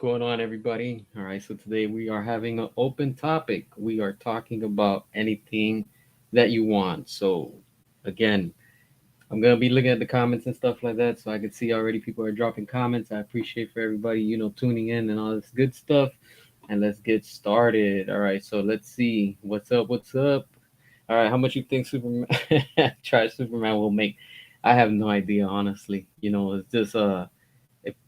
going on, everybody? All right, so today we are having an open topic. We are talking about anything that you want. So, again, I'm gonna be looking at the comments and stuff like that, so I can see already people are dropping comments. I appreciate for everybody, tuning in and all this good stuff. And let's get started. All right, so let's see what's up. What's up? All right, how much you think Superman, Trash Superman will make? I have no idea, honestly. It's just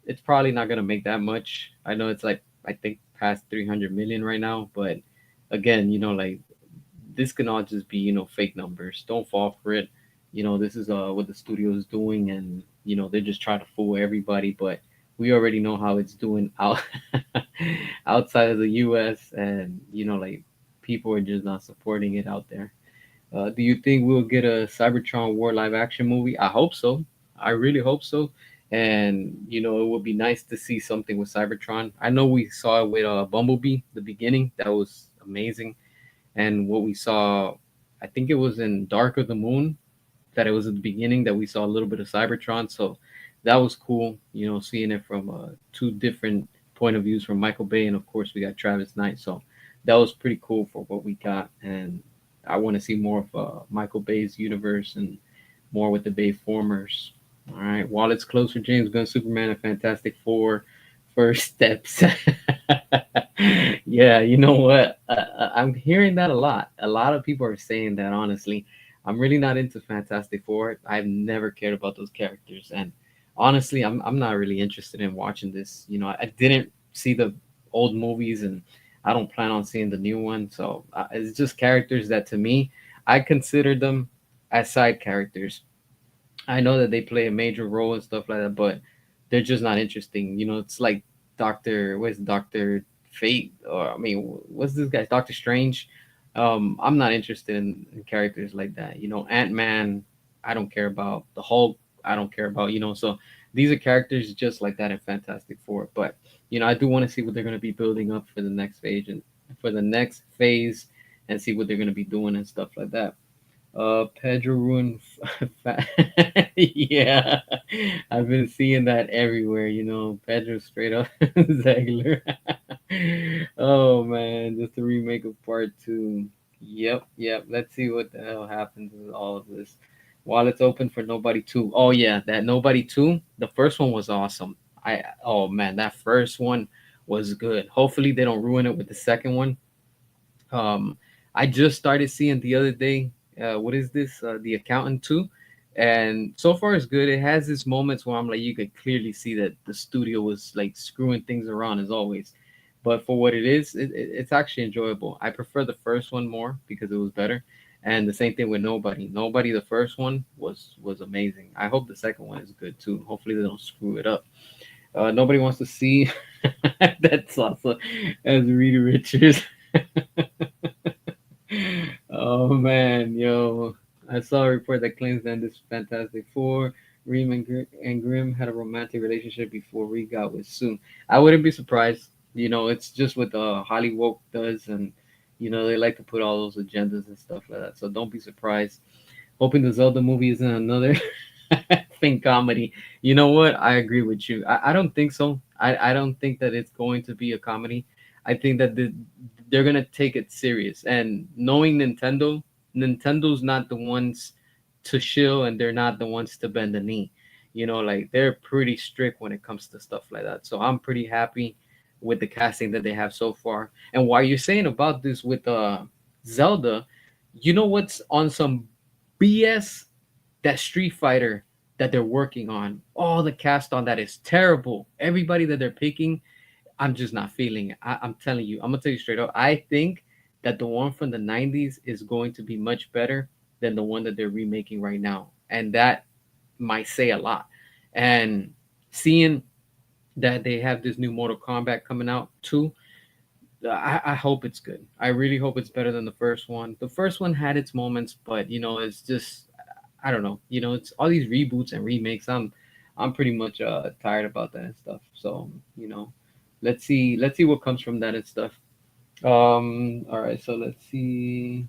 it's probably not gonna make that much. I know it's like I think past 300 million right now, but again, like this can all just be fake numbers. Don't fall for it. This is what the studio is doing, and they're just trying to fool everybody. But we already know how it's doing out outside of the U.S. and like people are just not supporting it out there. Do you think we'll get a Cybertron War live action movie? I hope so. I really hope so. And it would be nice to see something with Cybertron. I know we saw it with Bumblebee, the beginning. That was amazing. And what we saw, I think it was in Dark of the Moon, that it was at the beginning that we saw a little bit of Cybertron. So that was cool, seeing it from two different point of views from Michael Bay, and of course we got Travis Knight. So that was pretty cool for what we got, and I want to see more of Michael Bay's universe and more with the Bay formers. All right, while it's close for James Gunn, Superman, and Fantastic Four, first steps. Yeah, you know what? I'm hearing that a lot. A lot of people are saying that. Honestly, I'm really not into Fantastic Four. I've never cared about those characters, and honestly, I'm not really interested in watching this. I didn't see the old movies, and I don't plan on seeing the new one. So it's just characters that, to me, I consider them as side characters. I know that they play a major role and stuff like that, but they're just not interesting. It's like what's Doctor Fate, or I mean, what's this guy, Doctor Strange? I'm not interested in characters like that. Ant Man, I don't care about. The Hulk, I don't care about. So these are characters just like that in Fantastic Four. But I do want to see what they're going to be building up for the next phase and see what they're going to be doing and stuff like that. Pedro ruined. Yeah, I've been seeing that everywhere. Pedro straight up Zegler. Oh man, just a remake of part two. Yep, yep. Let's see what the hell happens with all of this. While it's open for Nobody Two. Oh yeah, that Nobody Two. The first one was awesome. Oh man, that first one was good. Hopefully they don't ruin it with the second one. um, I just started seeing the other day. What is this? The Accountant 2, and so far it's good. It has its moments where I'm like, you could clearly see that the studio was like screwing things around as always. But for what it is, it's actually enjoyable. I prefer the first one more because it was better. And the same thing with Nobody. Nobody, the first one was amazing. I hope the second one is good too. Hopefully they don't screw it up. Nobody wants to see. That's also as Reed Richards. Oh man, yo. I saw a report that claims that this Fantastic Four, Reem and Grimm had a romantic relationship before Reed got with Sue. I wouldn't be surprised. It's just what Hollywood does, and they like to put all those agendas and stuff like that. So don't be surprised. Hoping the Zelda movie isn't another thing comedy. You know what? I agree with you. I don't think so. I don't think that it's going to be a comedy. I think that they're gonna take it serious. And knowing Nintendo, Nintendo's not the ones to shill, and they're not the ones to bend the knee. Like they're pretty strict when it comes to stuff like that. So I'm pretty happy with the casting that they have so far. And while you're saying about this with Zelda, you know what's on some BS? That Street Fighter that they're working on. All the cast on that is terrible. Everybody that they're picking, I'm just not feeling it. I'm telling you, I'm gonna tell you straight up. I think that the one from the '90s is going to be much better than the one that they're remaking right now, and that might say a lot. And seeing that they have this new Mortal Kombat coming out too, I hope it's good. I really hope it's better than the first one. The first one had its moments, but it's just I don't know. It's all these reboots and remakes. I'm pretty much tired about that and stuff. So let's see what comes from that and stuff. All right. So let's see.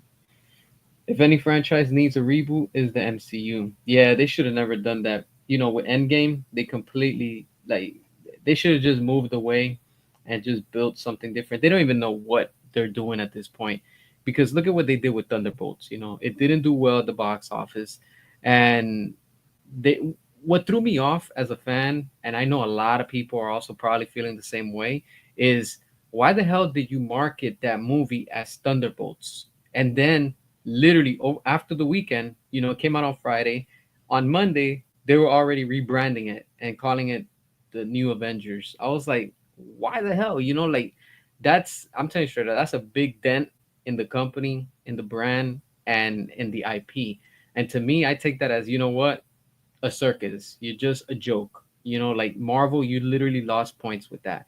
If any franchise needs a reboot, is the MCU. Yeah, they should have never done that. With Endgame, they completely like they should have just moved away and just build something different. They don't even know what they're doing at this point, because look at what they did with Thunderbolts. It didn't do well at the box office, and they what threw me off as a fan, and I know a lot of people are also probably feeling the same way, is why the hell did you market that movie as Thunderbolts? And then literally after the weekend, it came out on Friday. On Monday, they were already rebranding it and calling it the New Avengers. I was like, why the hell? Like I'm telling you straight up, that's a big dent in the company, in the brand, and in the IP. And to me, I take that as, you know what, a circus. You're just a joke. Like Marvel, you literally lost points with that.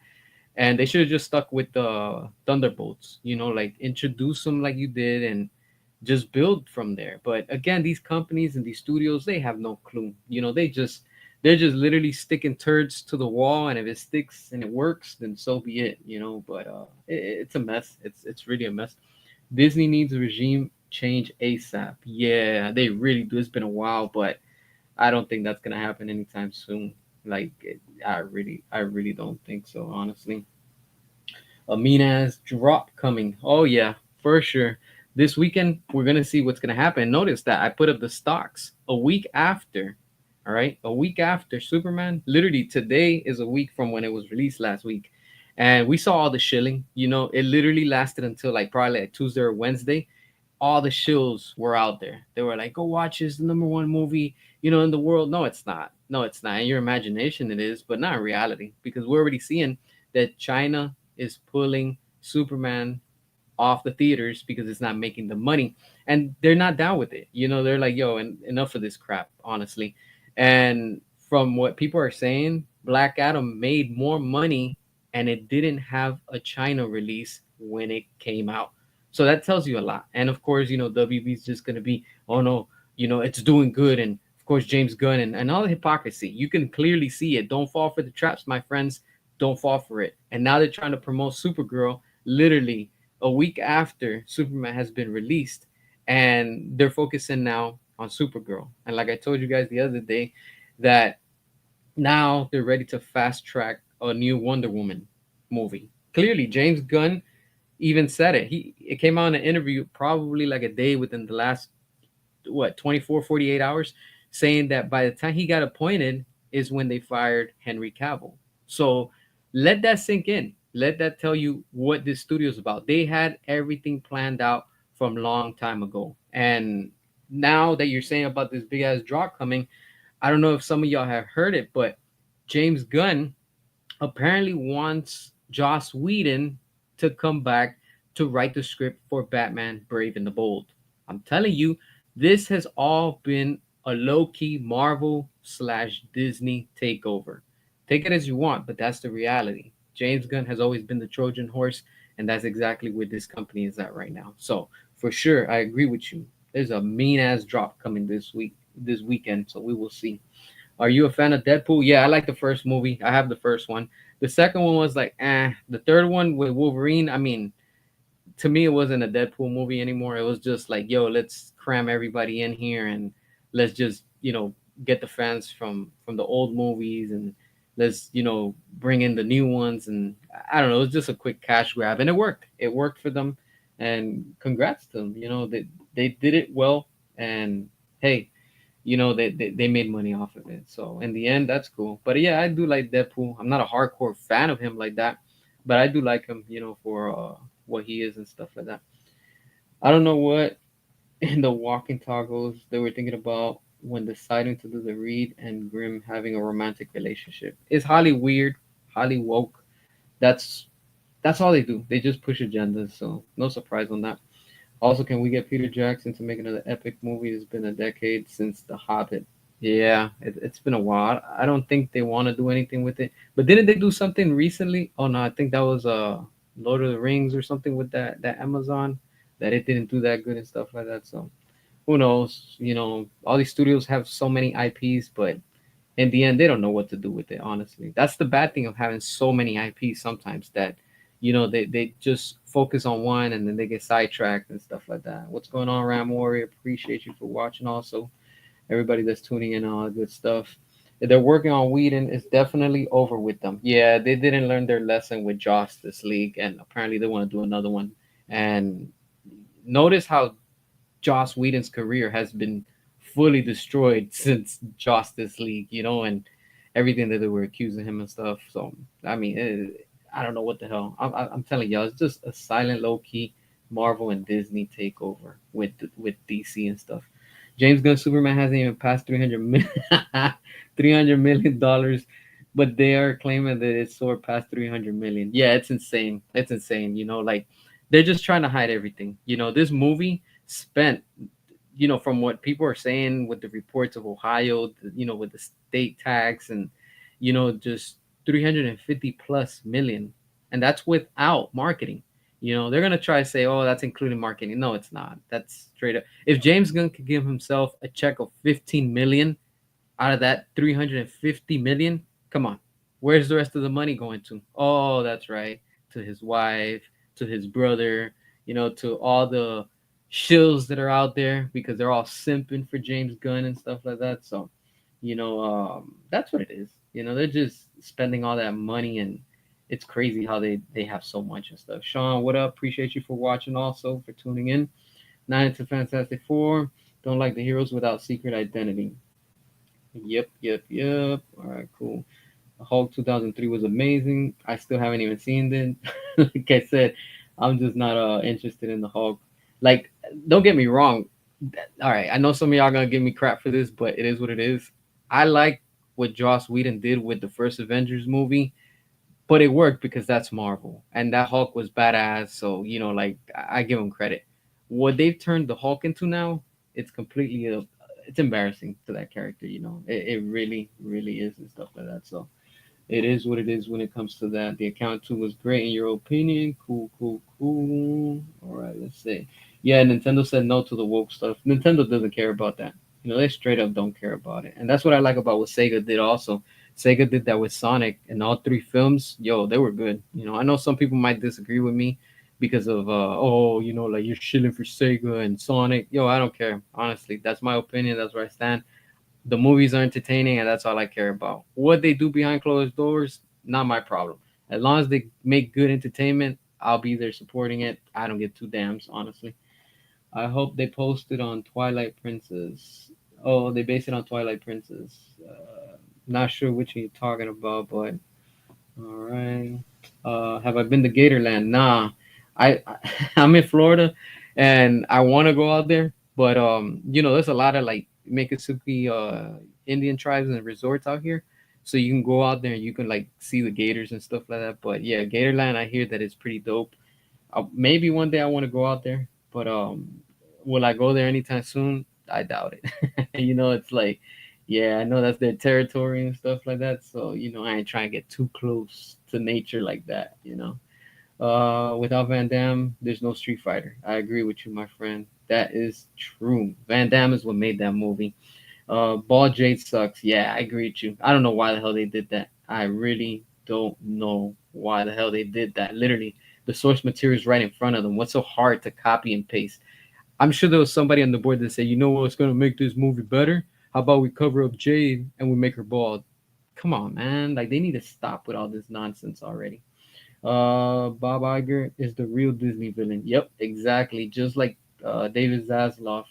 And they should have just stuck with the Thunderbolts, like introduce them like you did and just build from there. But again, these companies and these studios, they have no clue. They're just literally sticking turds to the wall, and if it sticks and it works, then so be it. But it's a mess. It's really a mess. Disney needs a regime change ASAP. Yeah, they really do. It's been a while, but I don't think that's gonna happen anytime soon. Like, I really don't think so, honestly. A mean ass drop coming. Oh yeah, for sure. This weekend we're gonna see what's gonna happen. Notice that I put up the stocks a week after. All right, a week after Superman. Literally today is a week from when it was released last week, and we saw all the shilling. It literally lasted until like probably like Tuesday or Wednesday. All the shills were out there. They were like, "Go watch this, the number one movie, in the world." No, it's not. No, it's not. In your imagination, it is, but not in reality, because we're already seeing that China is pulling Superman off the theaters because it's not making the money, and they're not down with it. They're like, "Yo, enough of this crap," honestly. And from what people are saying, Black Adam made more money, and it didn't have a China release when it came out. So that tells you a lot. And of course, WB is just gonna be, oh no, it's doing good, and of course James Gunn and all the hypocrisy. You can clearly see it. Don't fall for the traps, my friends. Don't fall for it. And now they're trying to promote Supergirl literally a week after Superman has been released, and they're focusing now on Supergirl. And like I told you guys the other day, that now they're ready to fast track a new Wonder Woman movie. Clearly, James Gunn even said it. It came out in an interview probably like a day within the last 24, 48 hours, saying that by the time he got appointed is when they fired Henry Cavill. So let that sink in. Let that tell you what this studio is about. They had everything planned out from long time ago. And now that you're saying about this big ass drop coming, I don't know if some of y'all have heard it, but James Gunn apparently wants Joss Whedon to come back to write the script for Batman Brave and the Bold. I'm telling you, this has all been a low key Marvel slash Disney takeover. Take it as you want, but that's the reality. James Gunn has always been the Trojan horse, and that's exactly where this company is at right now. So, for sure, I agree with you. There's a mean ass drop coming this weekend, so we will see. Are you a fan of Deadpool? Yeah, I like the first movie. I have the first one. The second one was like, eh. The third one with Wolverine, I mean, to me, it wasn't a Deadpool movie anymore. It was just like, yo, let's cram everybody in here and let's just, get the fans from the old movies, and let's, bring in the new ones. And I don't know, it was just a quick cash grab, and it worked. It worked for them, and congrats to them. They did it well, and hey, they made money off of it. So in the end, that's cool. But yeah, I do like Deadpool. I'm not a hardcore fan of him like that, but I do like him, for what he is and stuff like that. I don't know what in the walking toggles they were thinking about when deciding to do the Reed and Grimm having a romantic relationship. It's highly weird, highly woke. That's that's all they do. They just push agendas, so no surprise on that. Also, can we get Peter Jackson to make another epic movie? It's been a decade since The Hobbit. Yeah, it's been a while. I don't think they want to do anything with it. But didn't they do something recently? Oh no, I think that was Lord of the Rings or something with that Amazon, that it didn't do that good and stuff like that. So who knows? All these studios have so many IPs, but in the end, they don't know what to do with it. Honestly, that's the bad thing of having so many IPs. Sometimes that they just focus on one and then they get sidetracked and stuff like that. What's going on, Ram Warrior? Appreciate you for watching. Also, everybody that's tuning in, all that good stuff. They're working on Whedon. It's definitely over with them. Yeah, they didn't learn their lesson with Justice League, and apparently they want to do another one. And notice how Joss Whedon's career has been fully destroyed since Justice League, and everything that they were accusing him and stuff. So I mean, I don't know what the hell. I'm telling y'all, it's just a silent, low key Marvel and Disney takeover with DC and stuff. James Gunn Superman hasn't even passed 300 million dollars, but they are claiming that it soared past 300 million. Yeah, it's insane. It's insane. Like they're just trying to hide everything. This movie spent, from what people are saying with the reports of Ohio, with the state tax and, just 350 plus million. And that's without marketing. They're going to try to say, oh, that's including marketing. No, it's not. That's straight up. If James Gunn could give himself a check of 15 million out of that 350 million, come on. Where's the rest of the money going to? Oh, that's right. To his wife, to his brother, to all the shills that are out there because they're all simping for James Gunn and stuff like that. So, that's what it is. They're just spending all that money, and it's crazy how they have so much and stuff. Sean, what up? Appreciate you for watching, also for tuning in. Nine into Fantastic Four. Don't like the heroes without secret identity. Yep, yep, yep. All right, cool. Hulk 2003 was amazing. I still haven't even seen it. Like I said, I'm just not interested in the Hulk. Like, don't get me wrong. All right, I know some of y'all gonna give me crap for this, but it is what it is. I like what Joss Whedon did with the first Avengers movie, but it worked because that's Marvel, and that Hulk was badass. So like I give him credit. What they've turned the Hulk into now, it's completely it's embarrassing to that character. It really, really is and stuff like that. So it is what it is when it comes to that. The account too was great in your opinion. Cool, cool, cool. All right, let's see. Yeah, Nintendo said no to the woke stuff. Nintendo doesn't care about that. They straight up don't care about it, and that's what I like about what Sega did. Also, Sega did that with Sonic, and all three films. Yo, they were good. I know some people might disagree with me because of oh, like you're shilling for Sega and Sonic. Yo, I don't care. Honestly, that's my opinion. That's where I stand. The movies are entertaining, and that's all I care about. What they do behind closed doors, not my problem. As long as they make good entertainment, I'll be there supporting it. I don't get two dams, honestly. I hope they post it on Twilight Princess. Oh, they base it on Twilight Princess. Not sure which one you're talking about, but all right. Have I been to Gatorland? Nah, I I'm in Florida, and I want to go out there, but there's a lot of like Miccosukee Indian tribes and resorts out here, so you can go out there and you can like see the gators and stuff like that. But yeah, Gatorland, I hear that it's pretty dope. Maybe one day I want to go out there, but will I go there anytime soon? I doubt it. It's like, yeah, I know that's their territory and stuff like that. So I ain't trying to get too close to nature like that. Without Van Damme, there's no Street Fighter. I agree with you, my friend. That is true. Van Damme is what made that movie. Ball Jade sucks. Yeah, I agree with you. I don't know why the hell they did that. I really don't know why the hell they did that. Literally, the source material is right in front of them. What's so hard to copy and paste? I'm sure there was somebody on the board that said, you know what's going to make this movie better? How about we cover up Jade and we make her bald? Come on, man. Like, they need to stop with all this nonsense already. Bob Iger is the real Disney villain. Yep, exactly. Just like David Zaslav,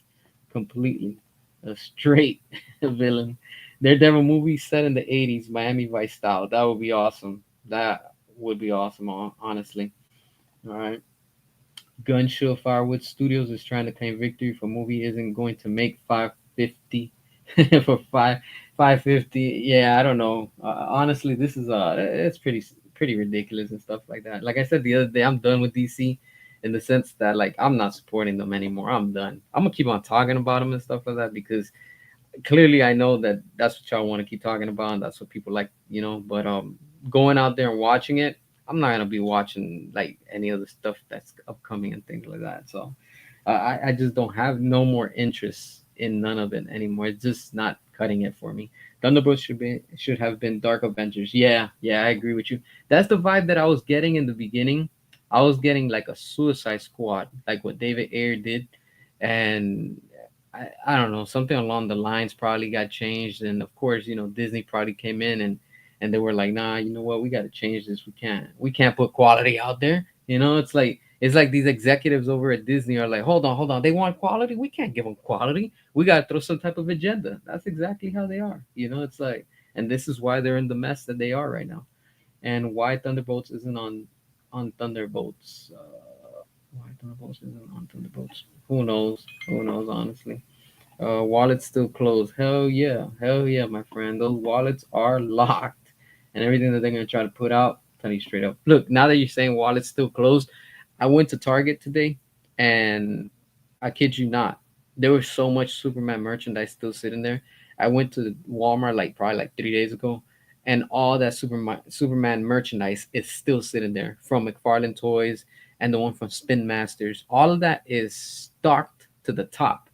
completely a straight villain. Their Devil movie set in the 80s, Miami Vice style. That would be awesome. That would be awesome, honestly. All right. Gunshot Firewood Studios is trying to claim victory for movie isn't going to make 550 for 550. Yeah, I don't know. Honestly, this is it's pretty ridiculous and stuff like that. Like I said the other day, I'm done with DC in the sense that like I'm not supporting them anymore. I'm done. I'm gonna keep on talking about them and stuff like that because clearly I know that that's what y'all want to keep talking about and that's what people like. But going out there and watching it, I'm not gonna be watching like any of the stuff that's upcoming and things like that. So I just don't have no more interest in none of it anymore. It's just not cutting it for me. Thunderbolts should have been Dark Avengers. Yeah, yeah, I agree with you. That's the vibe that I was getting in the beginning. I was getting like a Suicide Squad, like what David Ayer did, and I don't know, something along the lines probably got changed, and of course, Disney probably came in and they were like, nah, you know what, we got to change this. We can't put quality out there. It's like these executives over at Disney are like, hold on, they want quality. We can't give them quality. We got to throw some type of agenda. That's exactly how they are. It's like, and this is why they're in the mess that they are right now, and why Thunderbolts isn't on Thunderbolts. Why Thunderbolts isn't on Thunderbolts? Who knows? Who knows? Honestly. Wallets still closed. Hell yeah, my friend. Those wallets are locked, and everything that they're gonna try to put out. Tell you straight up. Look, now that you're saying wallets still closed, I went to Target today, and I kid you not, there was so much Superman merchandise still sitting there. I went to Walmart like probably like 3 days ago, and all that Superman merchandise is still sitting there from McFarlane Toys and the one from Spin Masters. All of that is stocked to the top.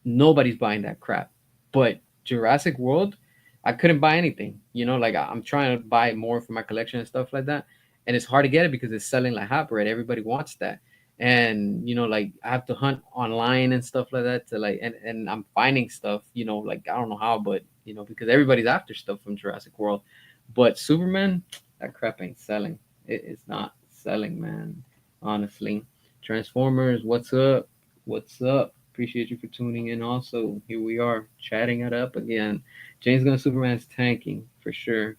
Nobody's buying that crap. But Jurassic World, I couldn't buy anything. Like I'm trying to buy more for my collection and stuff like that. And it's hard to get it because it's selling like hot bread. Everybody wants that. And like I have to hunt online and stuff like that to like and I'm finding stuff, like I don't know how, but because everybody's after stuff from Jurassic World. But Superman, that crap ain't selling. It's not selling, man. Honestly. Transformers, what's up? What's up? Appreciate you for tuning in. Also, here we are chatting it up again. James Gunn Superman's tanking for sure.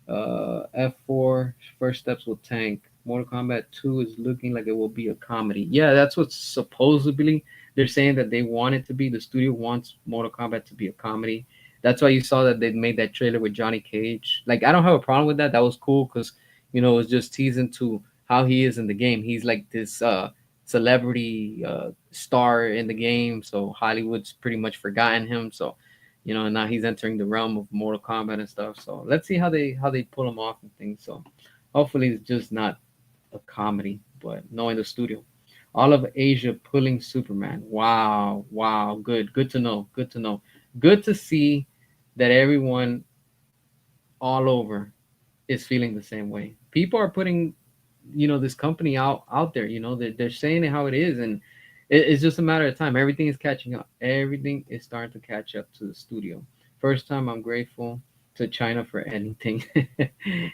F4 first steps will tank. Mortal Kombat 2 is looking like it will be a comedy. Yeah, that's what supposedly they're saying that they want it to be. The studio wants Mortal Kombat to be a comedy. That's why you saw that they made that trailer with Johnny Cage. Like I don't have a problem with that. That was cool because it was just teasing to how he is in the game. He's like this celebrity star in the game, so Hollywood's pretty much forgotten him. So now he's entering the realm of Mortal Kombat and stuff. So let's see how they pull him off and things. So hopefully it's just not a comedy, but knowing the studio, all of Asia pulling Superman. Wow, wow, good to know, good to know, good to see that everyone all over is feeling the same way. People are putting this company out there. They're saying it how it is, and it's just a matter of time. Everything is catching up. Everything is starting to catch up to the studio. First time I'm grateful to China for anything.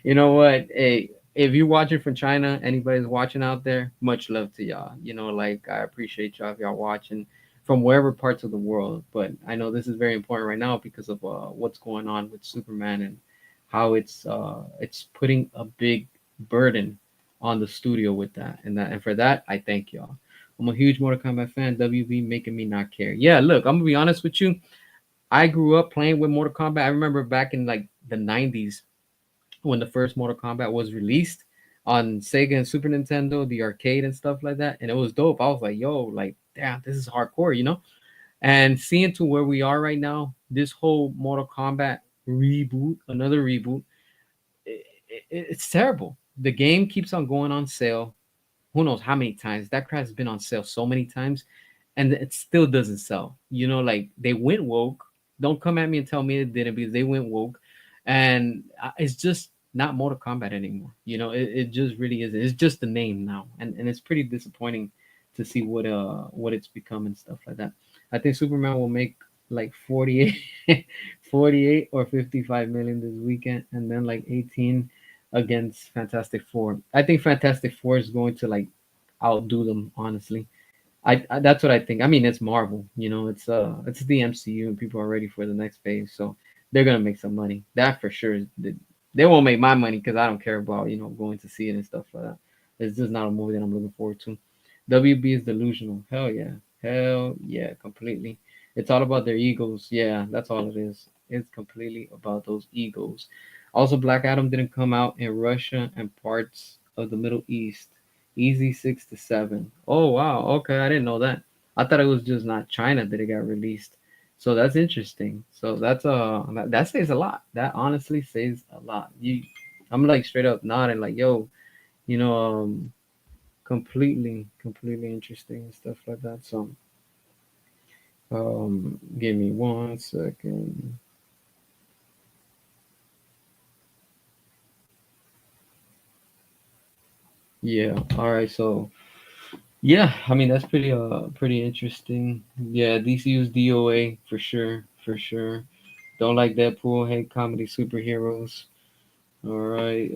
You know what? Hey, if you're watching from China, anybody's watching out there, much love to y'all. Like I appreciate y'all if y'all watching from wherever parts of the world. But I know this is very important right now because of what's going on with Superman and how it's putting a big burden on the studio with that. And for that I thank y'all. I'm a huge Mortal Kombat fan. WB making me not care. Yeah, look, I'm gonna be honest with you. I grew up playing with Mortal Kombat. I remember back in like the 90s when the first Mortal Kombat was released on Sega and Super Nintendo, the arcade and stuff like that. And it was dope. I was like, yo, like, damn, this is hardcore. And seeing to where we are right now, this whole Mortal Kombat reboot, another reboot, it's terrible. The game keeps on going on sale. Who knows how many times that crap has been on sale so many times, and it still doesn't sell. Like they went woke. Don't come at me and tell me it didn't because they went woke, and it's just not Mortal Kombat anymore. It just really isn't. It's just the name now, and it's pretty disappointing to see what it's become and stuff like that. I think Superman will make like 48, 48 or 55 million this weekend, and then like 18 against Fantastic Four. I think Fantastic Four is going to like outdo them. Honestly, I that's what I think. I mean, it's Marvel. It's the MCU, and people are ready for the next phase, so they're gonna make some money. That for sure. They won't make my money because I don't care about going to see it and stuff like that. It's just not a movie that I'm looking forward to. WB is delusional. Hell yeah, completely. It's all about their egos. Yeah, that's all it is. It's completely about those egos. Also, Black Adam didn't come out in Russia and parts of the Middle East. Easy 6 to 7. Oh wow, okay, I didn't know that. I thought it was just not China that it got released. So that's interesting. So that says a lot. That honestly says a lot. I'm like straight up nodding, like yo, you know, completely interesting and stuff like that. So give me 1 second. Yeah, all right. So Yeah, I mean that's pretty interesting. Yeah, DCU's DOA for sure, for sure. Don't like Deadpool, hate comedy superheroes. All right.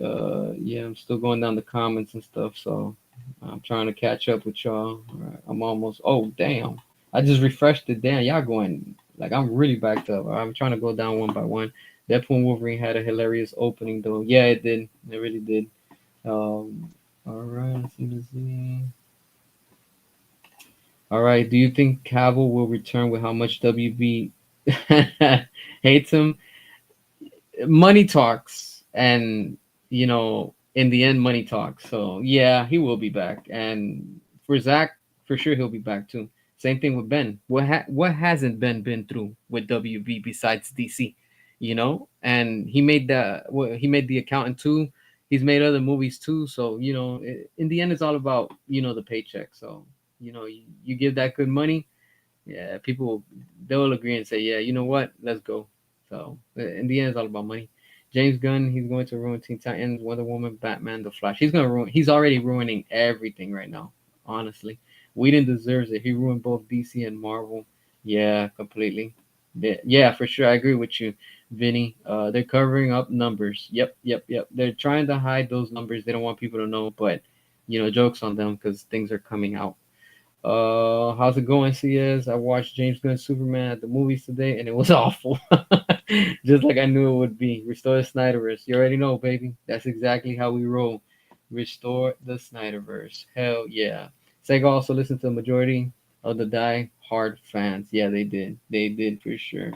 Yeah, I'm still going down the comments and stuff, so I'm trying to catch up with y'all. All right, I'm almost. Oh, damn! I just refreshed it. Damn, y'all going like I'm really backed up. I'm trying to go down one by one. Deadpool and Wolverine had a hilarious opening, though. Yeah, it did. It really did. All right. Let's see. Let's see. All right. Do you think Cavill will return with how much WB hates him? Money talks, and in the end money talks. So yeah, he will be back. And for Zach, for sure he'll be back too. Same thing with Ben. What hasn't Ben been through with WB besides DC? And he made the accountant too. He's made other movies too. So in the end it's all about the paycheck. So you give that good money, yeah, people they'll agree and say, yeah, you know what, let's go. So in the end, it's all about money. James Gunn, he's going to ruin Teen Titans, Wonder Woman, Batman, The Flash. He's gonna ruin. He's already ruining everything right now. Honestly, Whedon deserves it. He ruined both DC and Marvel. Yeah, completely. Yeah, for sure. I agree with you, Vinny. They're covering up numbers. Yep, yep, yep. They're trying to hide those numbers. They don't want people to know, but jokes on them because things are coming out. How's it going, CS? I watched James Gunn's Superman at the movies today, and it was awful. Just like I knew it would be. Restore the Snyderverse. You already know, baby. That's exactly how we roll. Restore the Snyderverse. Hell yeah. Sega also listened to the majority of the Die Hard fans. Yeah, they did. They did for sure.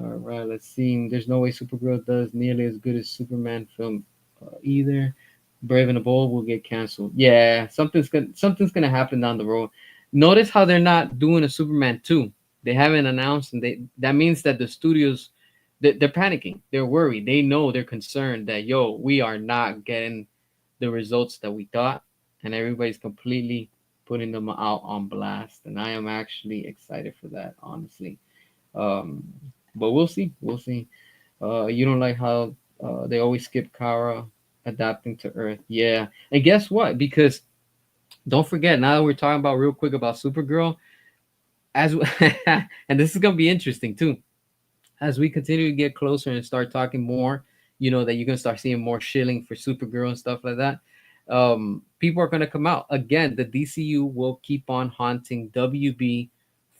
All right, let's see. There's no way Supergirl does nearly as good as Superman film either. Brave and the Bold will get canceled. Yeah, something's gonna happen down the road. Notice how they're not doing a Superman 2. They haven't announced, and that means that the studios they're panicking. They're worried. They know they're concerned that we are not getting the results that we thought, and everybody's completely putting them out on blast. And I am actually excited for that, honestly. Um, but we'll see. We'll see. You don't like how they always skip Kara adapting to Earth. Yeah. And guess what? Because don't forget, now that we're talking about real quick about Supergirl, as and this is gonna be interesting too as we continue to get closer and start talking more, that you're gonna start seeing more shilling for Supergirl and stuff like that. People are gonna come out again. The DCU will keep on haunting WB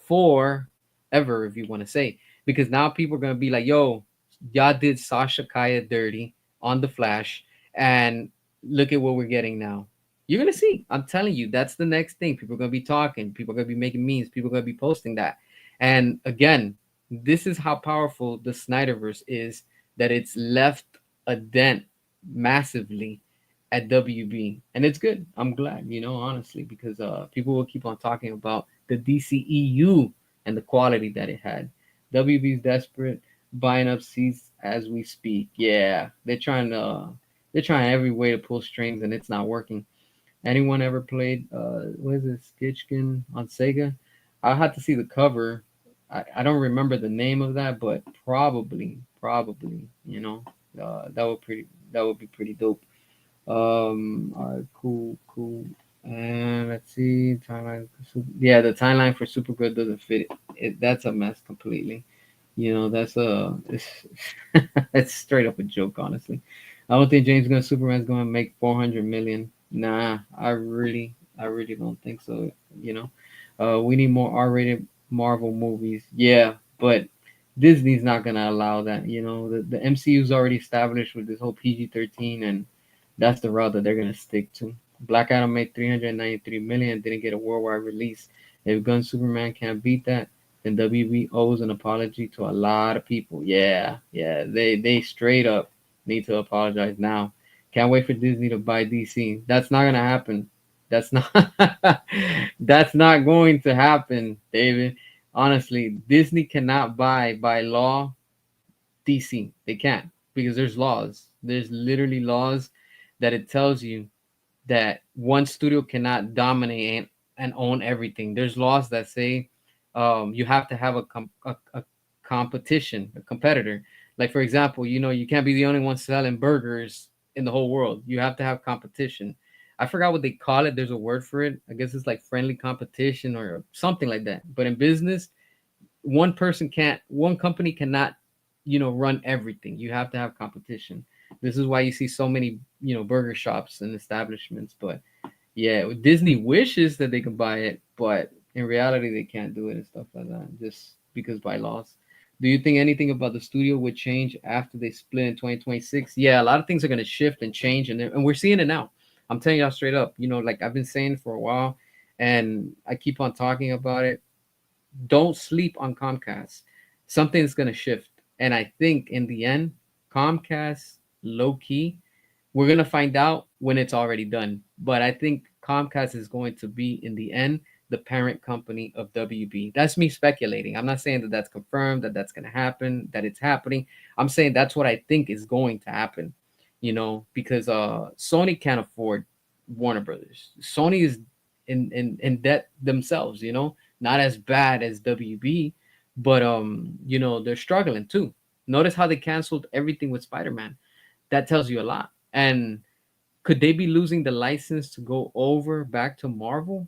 forever, if you want to say, because now people are gonna be like, "Yo, y'all did Sasha Kaya dirty on the Flash, and look at what we're getting now." You're gonna see. I'm telling you, that's the next thing. People are gonna be talking. People are gonna be making memes. People are gonna be posting that. And again, this is how powerful the Snyderverse is, that it's left a dent massively at WB. And it's good. I'm glad, honestly, because people will keep on talking about the DCEU and the quality that it had. WB's desperate, buying up seats as we speak. Yeah, they're trying every way to pull strings, and it's not working. Anyone ever played what is it, Skitchkin on Sega? I had to see the cover. I don't remember the name of that, but probably, that would be pretty dope. All right, cool. And let's see, timeline. Yeah, the timeline for Supergirl doesn't fit That's a mess completely. That's it's straight up a joke, honestly. I don't think James Gunn Superman's going to make 400 million. Nah, I really don't think so. We need more R-rated Marvel movies. Yeah, but Disney's not gonna allow that. The MCU's already established with this whole PG-13, and that's the route that they're gonna stick to. Black Adam made 393 million, didn't get a worldwide release. If Gun Superman can't beat that, then WB owes an apology to a lot of people. Yeah, yeah, they straight up need to apologize now. Can't wait for Disney to buy DC. That's not gonna happen. That's not that's not going to happen, David. Honestly, Disney cannot buy by law DC. They can't, because there's laws. There's literally laws that it tells you that one studio cannot dominate and own everything. There's laws that say you have to have a competition, a competitor. Like for example, you can't be the only one selling burgers in the whole world. You have to have competition. I forgot what they call it. There's a word for it. I guess it's like friendly competition or something like that. But in business, one company cannot, run everything. You have to have competition. This is why you see so many, burger shops and establishments. But yeah, Disney wishes that they could buy it, but in reality, they can't do it and stuff like that, just because by laws. Do you think anything about the studio would change after they split in 2026? Yeah, a lot of things are going to shift and change, and we're seeing it now. I'm telling y'all straight up, like I've been saying for a while, and I keep on talking about it. Don't sleep on Comcast. Something's going to shift. And I think in the end, Comcast, low key, we're gonna find out when it's already done. But I think Comcast is going to be in the end the parent company of WB. That's me speculating. I'm not saying that that's confirmed, that that's gonna happen, that it's happening. I'm saying that's what I think is going to happen. Because Sony can't afford Warner Brothers. Sony is in debt themselves. Not as bad as WB, but they're struggling too. Notice how they canceled everything with Spider-Man. That tells you a lot. And could they be losing the license to go over back to Marvel?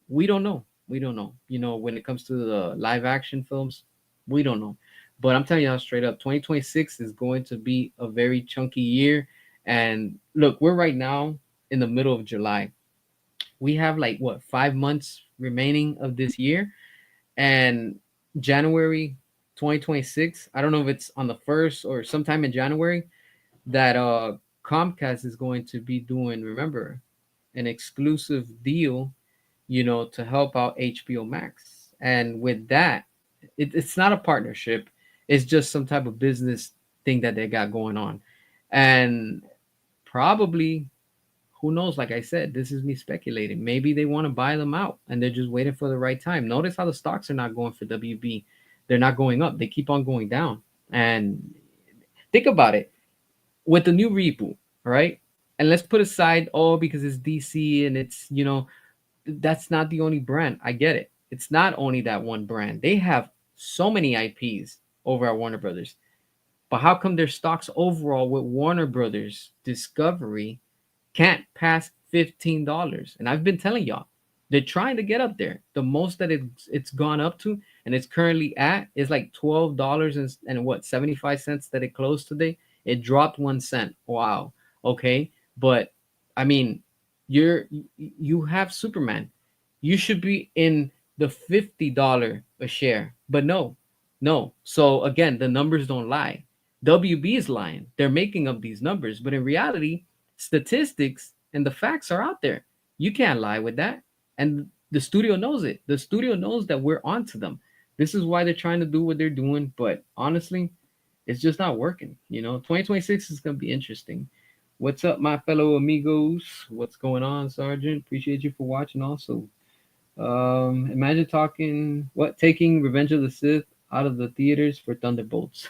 We don't know. We don't know. When it comes to the live action films, we don't know. But I'm telling you straight up, 2026 is going to be a very chunky year. And look, we're right now in the middle of July. We have like what, 5 months remaining of this year. And January 2026, I don't know if it's on the first or sometime in January, that Comcast is going to be doing, remember, an exclusive deal, to help out HBO Max. And with that, it's not a partnership, it's just some type of business thing that they got going on. And probably, who knows, like I said, this is me speculating. Maybe they want to buy them out and they're just waiting for the right time. Notice how the stocks are not going for WB. They're not going up, they keep on going down. And think about it, with the new reboot, right? And let's put aside, oh, because it's DC and it's, that's not the only brand. I get it. It's not only that one brand. They have so many IPs over at Warner Brothers. But how come their stocks overall with Warner Brothers Discovery can't pass $15? And I've been telling y'all, they're trying to get up there. The most that it's gone up to, and it's currently at, is like $12 and what, 75 cents that it closed today. It dropped 1 cent. Wow. Okay. But I mean, you have Superman. You should be in the $50 a share. But no, no. So again, the numbers don't lie. WB is lying. They're making up these numbers, but in reality, statistics and the facts are out there. You can't lie with that. And the studio knows it. The studio knows that we're onto them. This is why they're trying to do what they're doing. But honestly, it's just not working. 2026 is going to be interesting. What's up, my fellow amigos? What's going on, Sergeant? Appreciate you for watching also. Imagine taking Revenge of the Sith out of the theaters for Thunderbolts.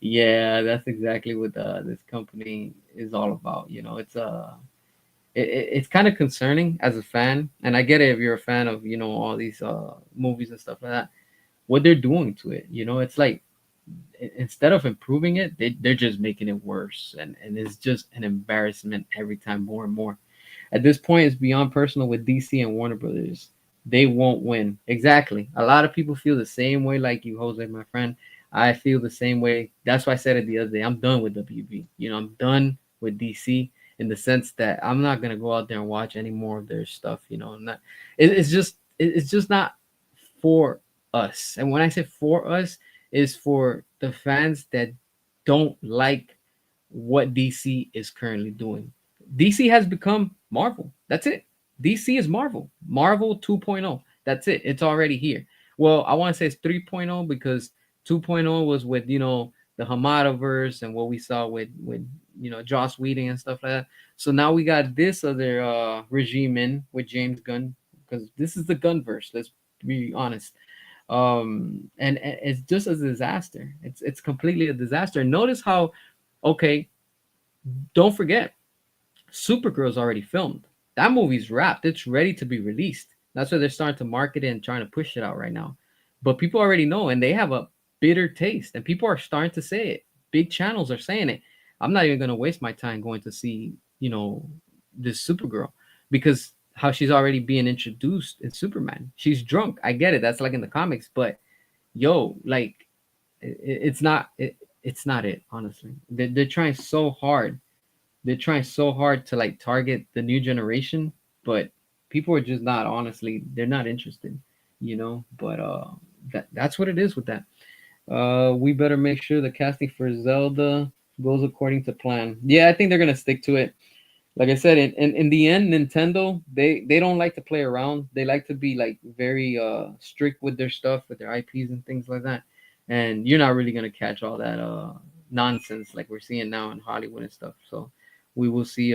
Yeah, that's exactly what this company is all about. It's kind of concerning as a fan, and I get it if you're a fan of all these movies and stuff like that. What they're doing to it, it's like instead of improving it, they're just making it worse, and it's just an embarrassment every time, more and more. At this point, it's beyond personal with DC and Warner Brothers. They won't win. Exactly. A lot of people feel the same way like you, Jose, my friend. I feel the same way. That's why I said it the other day. I'm done with WB. I'm done with DC in the sense that I'm not gonna go out there and watch any more of their stuff. I'm not. It's just not for us. And when I say for us, is for the fans that don't like what DC is currently doing. DC has become Marvel. That's it. DC is Marvel. Marvel 2.0. That's it. It's already here. Well, I want to say it's 3.0 because 2.0 was with, the Hamadaverse and what we saw with Joss Whedon and stuff like that. So now we got this other regime in with James Gunn, because this is the Gunverse. Let's be honest. And it's just a disaster. It's completely a disaster. Notice how, okay, don't forget, Supergirl's already filmed. That movie's wrapped. It's ready to be released. That's why they're starting to market it and trying to push it out right now. But people already know, and they have a bitter taste, and people are starting to say it. Big channels are saying it. I'm not even gonna waste my time going to see, this Supergirl, because how she's already being introduced in Superman. She's drunk. I get it. That's like in the comics, but yo, like it's not it's not it. Honestly, they're trying so hard. They're trying so hard to like target the new generation, but people are just not. Honestly, they're not interested. But that's what it is with that. We better make sure the casting for Zelda goes according to plan. Yeah, I think they're gonna stick to it. Like I said, in the end, Nintendo, they don't like to play around. They like to be like very strict with their stuff, with their IPs and things like that. And you're not really gonna catch all that nonsense like we're seeing now in Hollywood and stuff. So we will see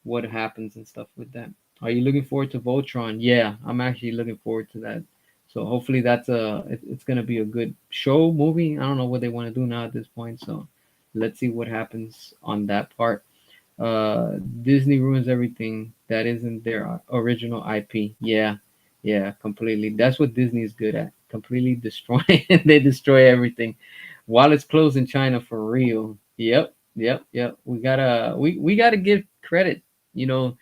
what happens and stuff with that. Are you looking forward to Voltron? Yeah, I'm actually looking forward to that. So hopefully it's gonna be a good show movie. I don't know what they want to do now at this point. So let's see what happens on that part. Disney ruins everything that isn't their original IP. Yeah, yeah, completely. That's what Disney is good at. Completely destroying. They destroy everything. While it's closed in China for real. Yep, yep, yep. We gotta give credit, you know,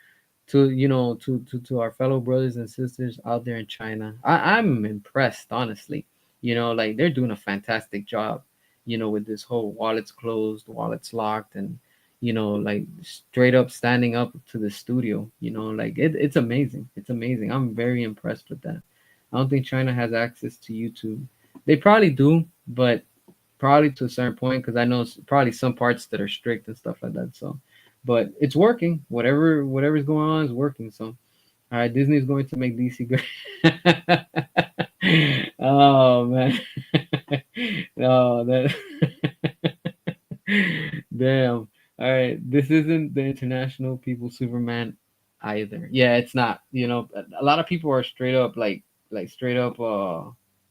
to our fellow brothers and sisters out there in China. I'm impressed, honestly. Like they're doing a fantastic job, with this whole wallets closed, wallets locked, and like straight up standing up to the studio. Like it's amazing. It's amazing. I'm very impressed with that. I don't think China has access to YouTube. They probably do, but probably to a certain point, because I know probably some parts that are strict and stuff like that. So, but it's working. Whatever's going on is working. So, all right, Disney's going to make DC great. Oh man, no that. Damn. All right, this isn't the International People Superman either. Yeah, it's not. A lot of people are straight up like straight up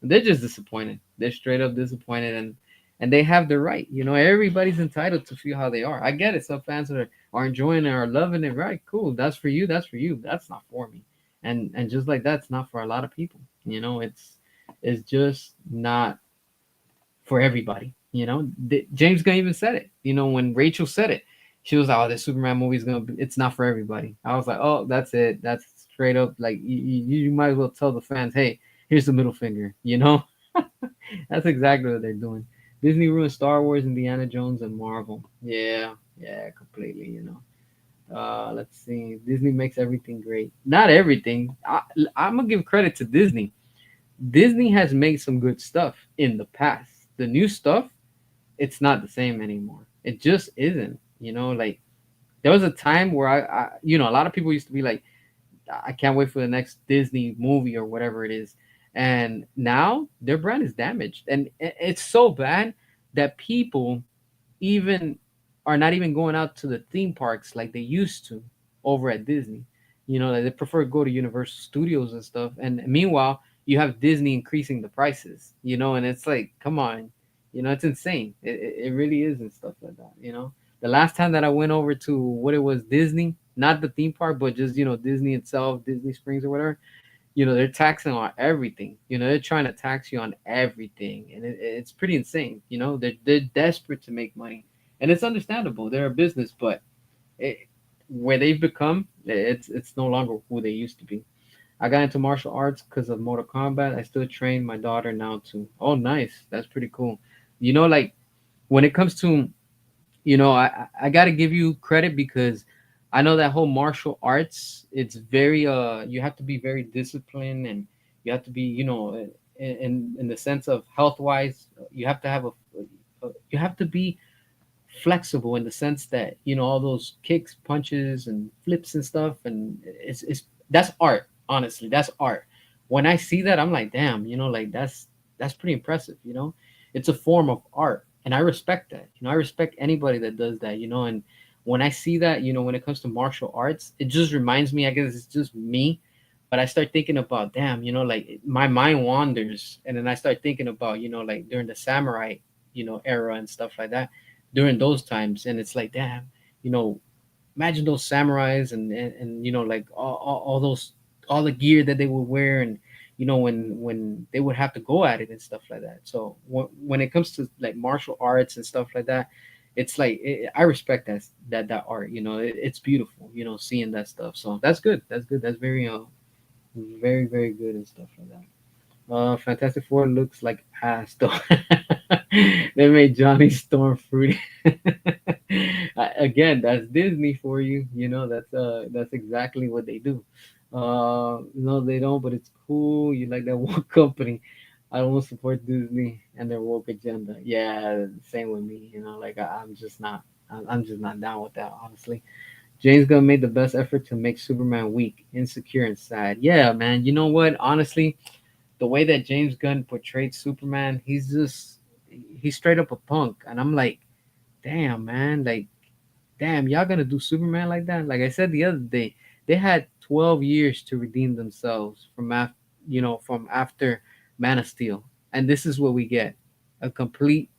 they're just disappointed. They're straight up disappointed, and they have the right. Everybody's entitled to feel how they are. I get it. Some fans are enjoying it, are loving it. Right, cool. That's for you. That's for you. That's not for me. And just like that's not for a lot of people. It's just not for everybody. James Gunn even said it. When Rachel said it, she was like, "Oh, this Superman movie is gonna be. It's not for everybody." I was like, "Oh, that's it. That's straight up. Like you might as well tell the fans, hey, here's the middle finger." That's exactly what they're doing. Disney ruined Star Wars, Indiana Jones, and Marvel. Yeah, yeah, completely. Let's see. Disney makes everything great. Not everything. I'm gonna give credit to Disney. Disney has made some good stuff in the past. The new stuff, it's not the same anymore. It just isn't. Like there was a time where a lot of people used to be like, I can't wait for the next Disney movie or whatever it is. And now their brand is damaged. And it's so bad that people even are not even going out to the theme parks like they used to over at Disney. Like they prefer to go to Universal Studios and stuff. And meanwhile, you have Disney increasing the prices, and it's like, come on, it's insane. It really is and stuff like that. The last time that I went over to what it was Disney, not the theme park, but just, Disney itself, Disney Springs or whatever, they're taxing on everything. They're trying to tax you on everything, and it's pretty insane. They're desperate to make money, and it's understandable. They're a business, but it, where they've become, it's no longer who they used to be. I got into martial arts because of Mortal Kombat. I still train my daughter now too. Oh, nice. That's pretty cool. Like when it comes to I got to give you credit because I know that whole martial arts, it's very you have to be very disciplined, and you have to be in the sense of health wise, you have to have you have to be flexible in the sense that all those kicks, punches, and flips and stuff, and it's that's art. Honestly, that's art. When I see that, I'm like, damn, like that's pretty impressive. It's a form of art, and I respect that. I respect anybody that does that. And when I see that, when it comes to martial arts, it just reminds me. I guess it's just me, but I start thinking about, damn, like my mind wanders, and then I start thinking about, like during the samurai, era and stuff like that, during those times, and it's like, damn, you know, imagine those samurais and like all those all the gear that they would wear, and when they would have to go at it and stuff like that. So when it comes to like martial arts and stuff like that, it's like I respect that art. It's beautiful. Seeing that stuff. So that's good. That's good. That's very very good and stuff like that. Fantastic Four looks like ass though. They made Johnny Storm fruity. Again, that's Disney for you. That's exactly what they do. No, they don't, but it's cool. You like that one company. I don't support Disney and their woke agenda. Yeah, same with me. Like I'm just not. I'm just not down with that, honestly. James Gunn made the best effort to make Superman weak, insecure, and sad. Yeah, man. You know what? Honestly, the way that James Gunn portrayed Superman, he's straight up a punk, and I'm like, damn, man, like, damn, y'all gonna do Superman like that? Like I said the other day, they had 12 years to redeem themselves from after Man of Steel, and this is what we get: a complete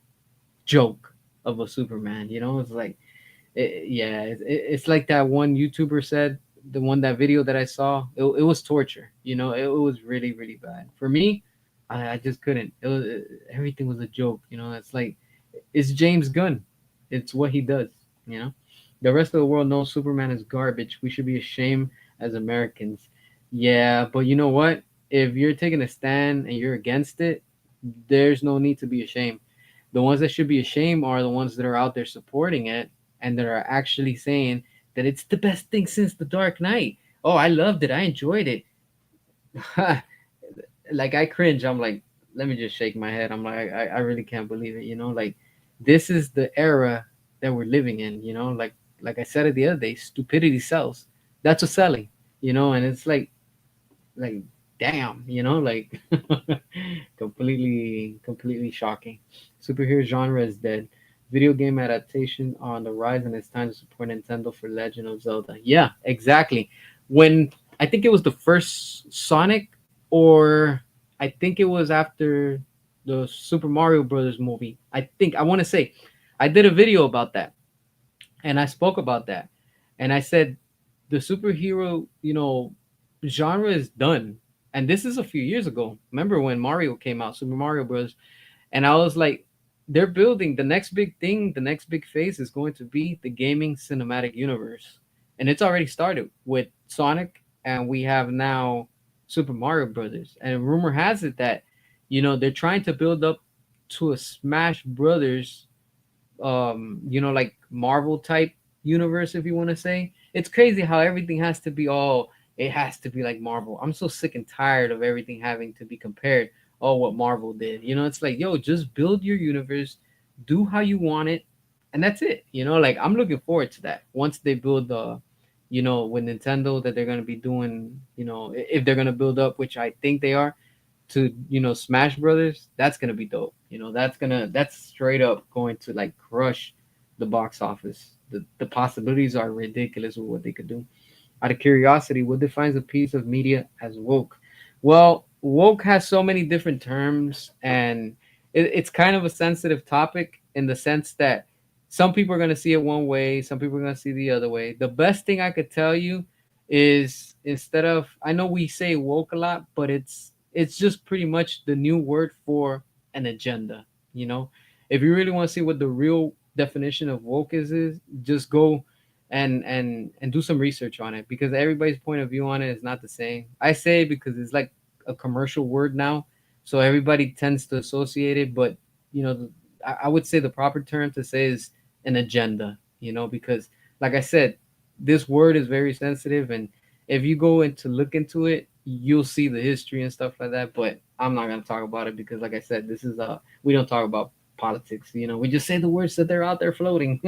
joke of a Superman. It's like yeah, it's like that one YouTuber said, that video that I saw, it was torture. It was really, really bad. For me, I just couldn't. Everything was a joke. It's like, it's James Gunn. It's what he does. You know, the rest of the world knows Superman is garbage. We should be ashamed as Americans. Yeah, but you know what? If you're taking a stand and you're against it, there's no need to be ashamed. The ones that should be ashamed are the ones that are out there supporting it and that are actually saying that it's the best thing since The Dark Knight. Oh, I loved it. I enjoyed it. Like I cringe. I'm like, let me just shake my head. I'm like, I really can't believe it. Like this is the era that we're living in. Like I said it the other day, stupidity sells. That's what's selling. And it's like damn, like completely shocking. Superhero genre is dead. Video game adaptation on the rise, and it's time to support Nintendo for Legend of Zelda. Yeah, exactly. When I think it was the first Sonic, or I think it was after the Super Mario Brothers movie. I want to say I did a video about that, and I spoke about that, and I said the superhero, genre is done. And this is a few years ago. Remember when Mario came out, Super Mario Bros. And I was like, they're building the next big thing, the next big phase is going to be the gaming cinematic universe. And it's already started with Sonic, and we have now Super Mario Brothers. And rumor has it that, they're trying to build up to a Smash Brothers, like Marvel type universe, if you want to say. It's crazy how everything has to be all, it has to be like Marvel. I'm so sick and tired of everything having to be compared. Oh, what Marvel did. It's like, yo, just build your universe, do how you want it, and that's it. Like I'm looking forward to that. Once they build with Nintendo, that they're gonna be doing, if they're gonna build up, which I think they are, to Smash Brothers, that's gonna be dope. That's straight up going to like crush the box office. The possibilities are ridiculous with what they could do. Out of curiosity, what defines a piece of media as woke? Well, woke has so many different terms, and it's kind of a sensitive topic in the sense that some people are going to see it one way, some people are going to see the other way. The best thing I could tell you is, instead of, I know we say woke a lot, but it's just pretty much the new word for an agenda. You know, if you really want to see what the real definition of woke is just go and do some research on it, because everybody's point of view on it is not the same. I say it because it's like a commercial word now, so everybody tends to associate it. But I would say the proper term to say is an agenda. Because like I said, this word is very sensitive, and if you go into look into it, you'll see the history and stuff like that. But I'm not gonna talk about it because, like I said, this is we don't talk about politics. We just say the words that they're out there floating.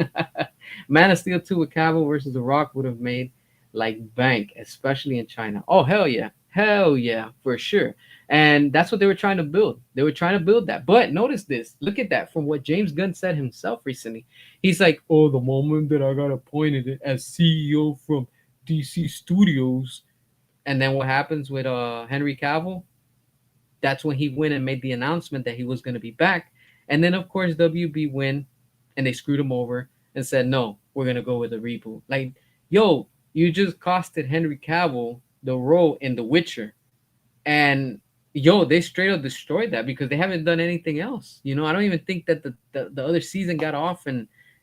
Man of Steel 2 with Cavill versus The Rock would have made like bank, especially in China. Oh hell yeah, for sure. And that's what they were trying to build. They were trying to build that. But notice this. Look at that. From what James Gunn said himself recently, he's like, "Oh, the moment that I got appointed as CEO from DC Studios," and then what happens with Henry Cavill? That's when he went and made the announcement that he was going to be back. And then, of course, WB win, and they screwed him over and said, no, we're going to go with a reboot. Like, yo, you just costed Henry Cavill the role in The Witcher. And, yo, they straight up destroyed that because they haven't done anything else. I don't even think that the other season got off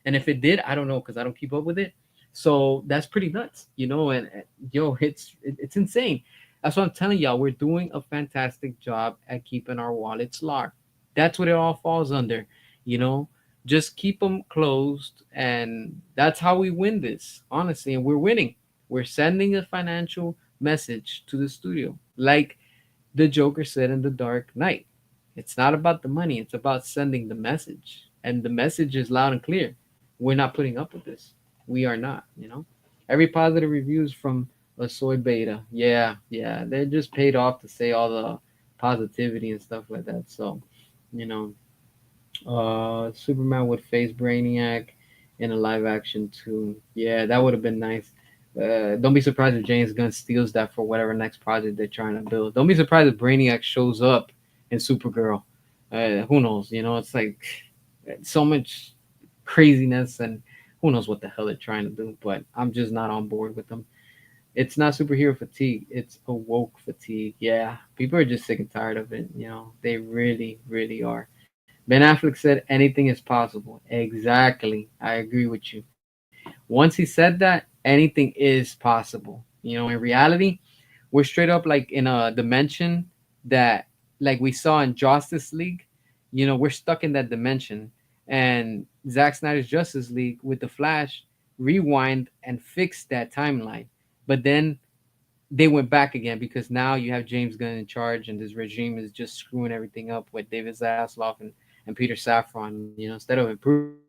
And if it did, I don't know because I don't keep up with it. So that's pretty nuts, and yo, it's insane. That's what I'm telling y'all. We're doing a fantastic job at keeping our wallets locked. That's what it all falls under, you know. Just keep them closed, and that's how we win this, honestly. And we're winning. We're sending a financial message to the studio, like the Joker said in The Dark Knight. It's not about the money, it's about sending the message. And the message is loud and clear. We're not putting up with this. We are not. Every positive reviews from a soy beta. Yeah, yeah. They're just paid off to say all the positivity and stuff like that. So, you know, Superman would face Brainiac in a live action too. Yeah, that would have been nice. Don't be surprised if James Gunn steals that for whatever next project they're trying to build. Don't be surprised if Brainiac shows up in Supergirl. Who knows? It's like so much craziness, and who knows what the hell they're trying to do. But I'm just not on board with them. It's not superhero fatigue. It's a woke fatigue. Yeah, people are just sick and tired of it. They really, really are. Ben Affleck said anything is possible. Exactly. I agree with you. Once he said that, anything is possible. In reality, we're straight up like in a dimension that, like we saw in Justice League, we're stuck in that dimension. And Zack Snyder's Justice League with the Flash rewind and fixed that timeline. But then they went back again because now you have James Gunn in charge, and this regime is just screwing everything up with David Zaslav and Peter Safran. Instead of improving things,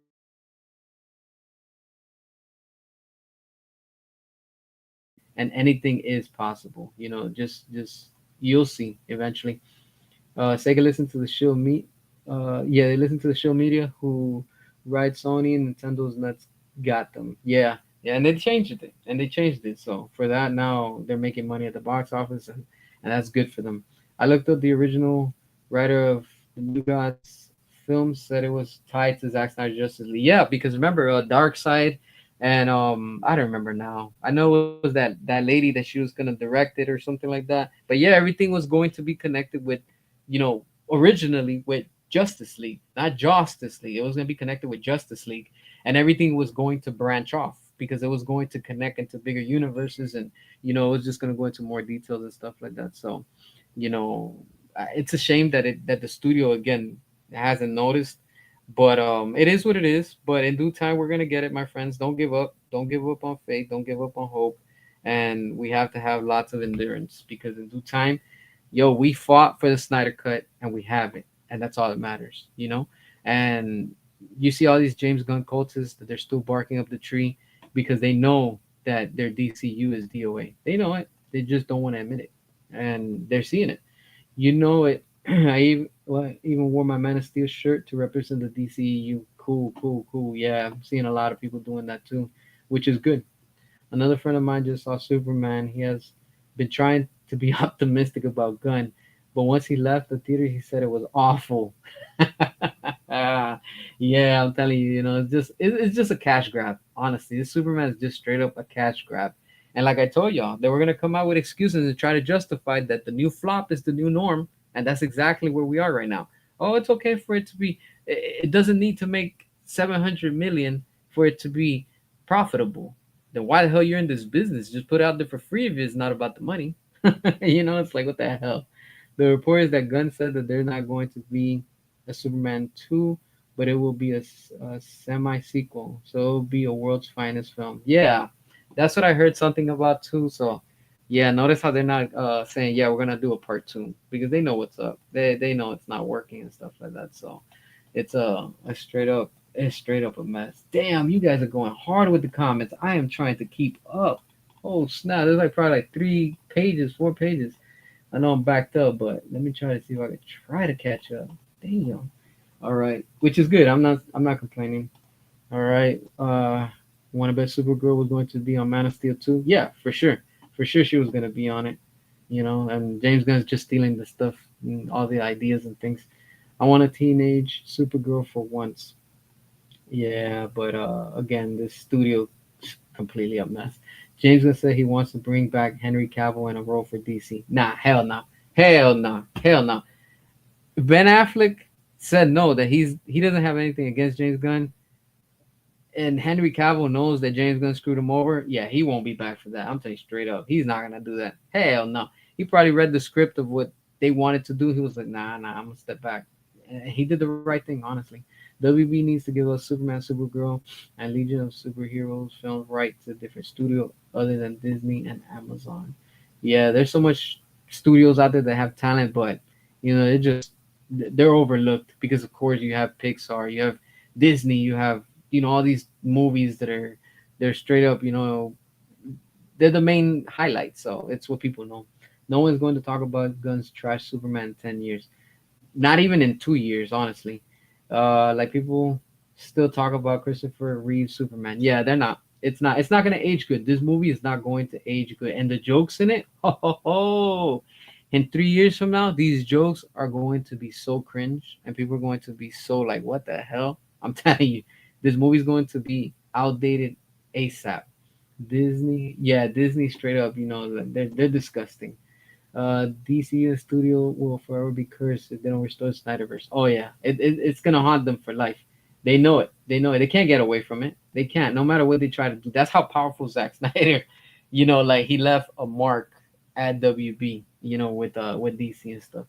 they're just destroying it. And anything is possible. Just you'll see eventually. Sega listened to the show meet. Yeah, they listened to the show media who ride Sony and Nintendo's nuts got them. Yeah, yeah, and they changed it. And they changed it. So for that, now they're making money at the box office, and that's good for them. I looked up the original writer of the New Gods film said it was tied to Zack Snyder's Justice League. Yeah, because remember, Dark Side, and I don't remember now. I know it was that lady that she was gonna direct it or something like that. But yeah, everything was going to be connected with, originally with Justice League, not Justice League. It was going to be connected with Justice League, and everything was going to branch off because it was going to connect into bigger universes, and it was just going to go into more details and stuff like that. So, you know, it's a shame that the studio again hasn't noticed, but it is what it is. But in due time, we're gonna get it, my friends. Don't give up. Don't give up on faith. Don't give up on hope, and we have to have lots of endurance because in due time, yo, we fought for the Snyder cut and we have it, and that's all that matters. And you see all these James Gunn cultists that they're still barking up the tree because they know that their DCU is DOA. They know it. They just don't want to admit it, and they're seeing it. It. I even wore my Man of Steel shirt to represent the DCU. Cool, cool, cool. Yeah, I'm seeing a lot of people doing that too, which is good. Another friend of mine just saw Superman. He has been trying to be optimistic about Gunn, but once he left the theater, he said it was awful. Yeah, I'm telling you, it's just a cash grab. Honestly, this Superman is just straight up a cash grab. And like I told y'all, they were gonna come out with excuses and try to justify that the new flop is the new norm, and that's exactly where we are right now. Oh, it's okay for it to be. It doesn't need to make 700 million for it to be profitable. Then why the hell you're in this business? Just put it out there for free if it's not about the money. It's like what the hell. The report is that Gunn said that there's not going to be a Superman 2, but it will be a semi sequel. So it'll be a world's finest film. Yeah, that's what I heard something about too. So yeah, notice how they're not saying, yeah, we're gonna do a part two because they know what's up. They know it's not working and stuff like that. So it's a straight up a mess. Damn, you guys are going hard with the comments. I am trying to keep up. Oh snap! There's like probably like 3 pages, 4 pages. I know I'm backed up, but let me try to see if I can try to catch up. Damn. All right, which is good. I'm not complaining. All right. Want to bet Supergirl was going to be on Man of Steel 2? Yeah, for sure. For sure she was going to be on it. And James Gunn's just stealing the stuff and all the ideas and things. I want a teenage Supergirl for once. Yeah, but again, this studio is completely a mess. James Gunn said he wants to bring back Henry Cavill in a role for DC. Nah, hell no. Hell no. Hell no. Ben Affleck said no, that he doesn't have anything against James Gunn. and Henry Cavill knows that James Gunn screwed him over, yeah, he won't be back for that. I'm telling you straight up, he's not gonna do that. Hell no. He probably read the script of what they wanted to do. He was like, nah, I'm gonna step back. And he did the right thing, honestly. WB needs to give us Superman, Supergirl, and Legion of Superheroes films right to a different studio other than Disney and Amazon. Yeah, there's so much studios out there that have talent, but it just they're overlooked because of course you have Pixar, you have Disney, you have all these movies that they're straight up, they're the main highlights. So it's what people know. No one's going to talk about Gunn's trash Superman in 10 years. Not even in 2 years, honestly. Like people still talk about Christopher Reeve Superman. Yeah, they're not. It's not. It's not gonna age good. This movie is not going to age good. And the jokes in it, ho ho ho. In 3 years from now, these jokes are going to be so cringe, and people are going to be so like, "What the hell?" I'm telling you, this movie's going to be outdated ASAP. Disney, yeah, Disney straight up. They're disgusting. DC and studio will forever be cursed if they don't restore Snyderverse. Oh yeah, it's gonna haunt them for life. They know it. They know it. They can't get away from it. They can't. No matter what they try to do. That's how powerful Zack Snyder. Like he left a mark at WB. With DC and stuff.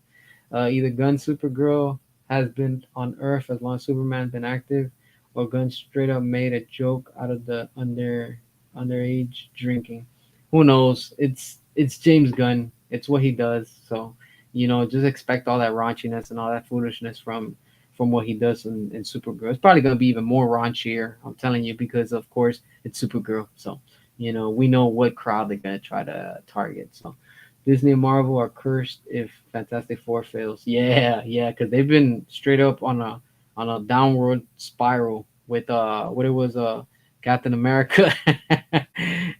Either Gun Supergirl has been on Earth as long as Superman's been active, or Gun straight up made a joke out of the underage drinking. Who knows? It's James Gunn. It's what he does. So just expect all that raunchiness and all that foolishness from what he does in Supergirl. It's probably gonna be even more raunchier. I'm telling you because of course it's Supergirl. So we know what crowd they're gonna try to target. So Disney and Marvel are cursed if Fantastic Four fails. Yeah, yeah, because they've been straight up on a downward spiral with what it was Captain America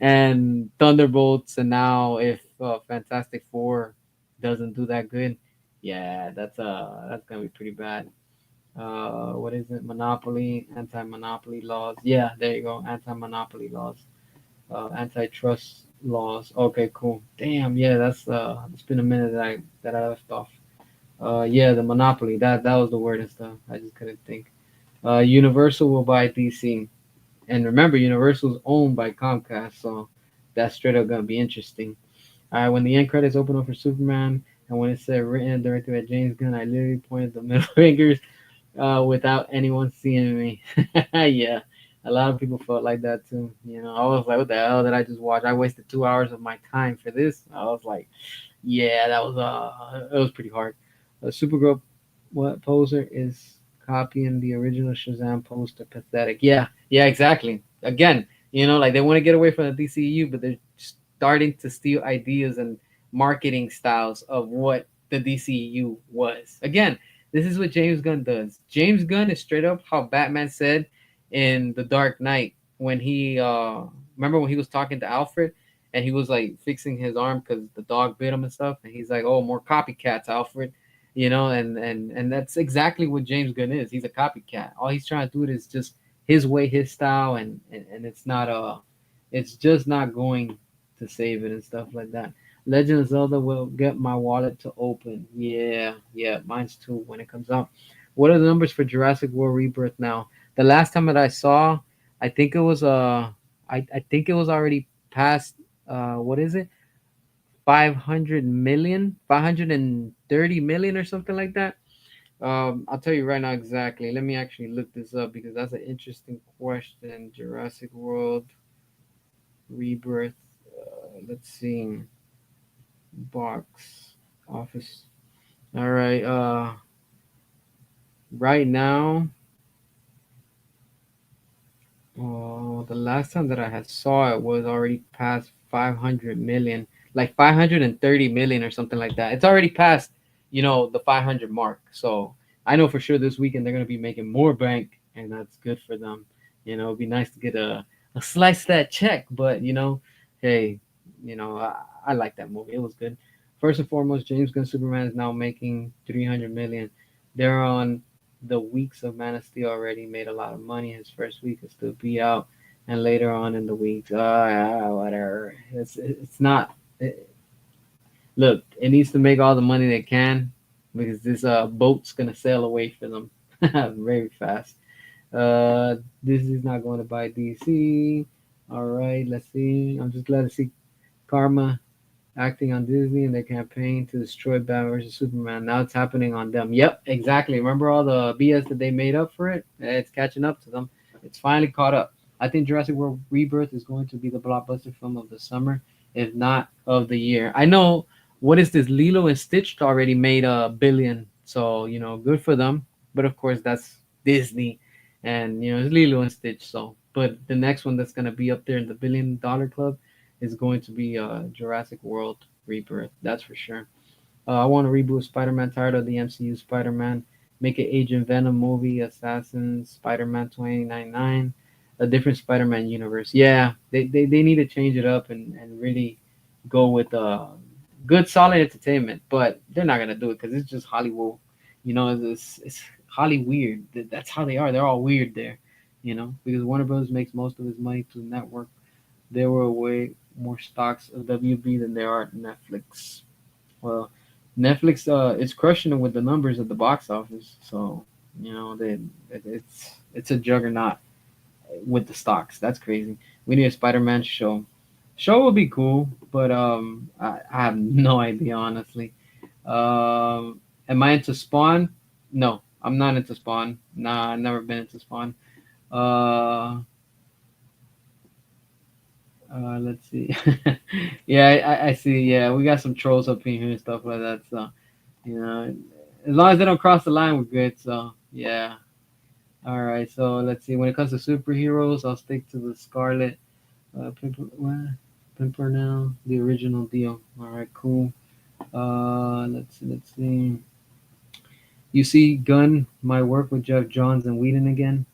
and Thunderbolts, and now if Fantastic Four doesn't do that good, yeah, that's gonna be pretty bad. What is it? Monopoly, anti-monopoly laws. Yeah, there you go, anti-monopoly laws, antitrust laws. Okay, cool. Damn, yeah, it's been a minute that I left off. Yeah, the monopoly. That was the word and stuff. I just couldn't think. Universal will buy DC, and remember, Universal's owned by Comcast, so that's straight up gonna be interesting. All right, when the end credits open up for Superman, and when it said written and directed by James Gunn, I literally pointed the middle fingers without anyone seeing me. Yeah, a lot of people felt like that too. I was like, what the hell did I just watch? I wasted 2 hours of my time for this. I was like, yeah, that was it was pretty hard. Supergirl, what poser is copying the original Shazam poster? Pathetic. Yeah, yeah, exactly. Again, like they want to get away from the DCU, but they're starting to steal ideas and marketing styles of what the DCU was. Again, this is what James Gunn does. James Gunn is straight up how Batman said in The Dark Knight when he remember when he was talking to Alfred and he was like fixing his arm because the dog bit him and stuff, and he's like, "Oh, more copycats, Alfred." And that's exactly what James Gunn is. He's a copycat. All he's trying to do is just his way, his style, and it's just not going to save it and stuff like that. Legend of Zelda will get my wallet to open. Yeah, yeah, mine's too when it comes out. What are the numbers for Jurassic World Rebirth now? The last time that I saw, I think it was I think it was already past what is it? 500 million, 530 million or something like that. I'll tell you right now exactly. Let me actually look this up because that's an interesting question. Jurassic World Rebirth. Let's see. Box office. All right. Right now, the last time that I had saw it was already past 500 million, like 530 million or something like that. It's already past, the 500 mark. So I know for sure this weekend they're gonna be making more bank, and that's good for them. It'd be nice to get a slice of that check, but hey, I like that movie. It was good. First and foremost, James Gunn Superman is now making 300 million. They're on the weeks of Man of Steel already made a lot of money. His first week will still be out, and later on in the weeks, yeah, whatever. It's not. Look, it needs to make all the money they can because this boat's gonna sail away for them very fast. Disney's not going to buy DC. All right, let's see. I'm just glad to see Karma acting on Disney and their campaign to destroy Batman versus Superman. Now it's happening on them. Yep, exactly. Remember all the BS that they made up for it? It's catching up to them. It's finally caught up. I think Jurassic World Rebirth is going to be the blockbuster film of the summer, if not of the year. I know, what is this? Lilo and Stitch already made a billion, so good for them. But of course, that's Disney, and it's Lilo and Stitch. So, but the next one that's gonna be up there in the $1 billion club is going to be Jurassic World Rebirth. That's for sure. I want to reboot Spider-Man. Tired of the MCU Spider-Man. Make an Agent Venom movie. Assassins. Spider-Man 2099. A different Spider-Man universe. Yeah, they need to change it up and really go with good solid entertainment. But they're not gonna do it because it's just Hollywood. It's Holly weird. That's how they are. They're all weird there. Because Warner Bros. Makes most of his money to network. There were way more stocks of WB than there are Netflix. Well, Netflix is crushing it with the numbers at the box office. So it's a juggernaut with the stocks. That's crazy. We need a Spider-Man show. Show will be cool, but I have no idea honestly. Am I into Spawn? No, I'm not into Spawn. Nah, I've never been into Spawn. Uh, let's see. Yeah, I see. Yeah, we got some trolls up in here and stuff like that. So, you know, as long as they don't cross the line, we're good. So, yeah. All right. So let's see. When it comes to superheroes, I'll stick to the Scarlet Pimpernel, the original deal. All right, cool. Let's see. Let's see. You see, Gunn might work with Jeff Johns and Whedon again.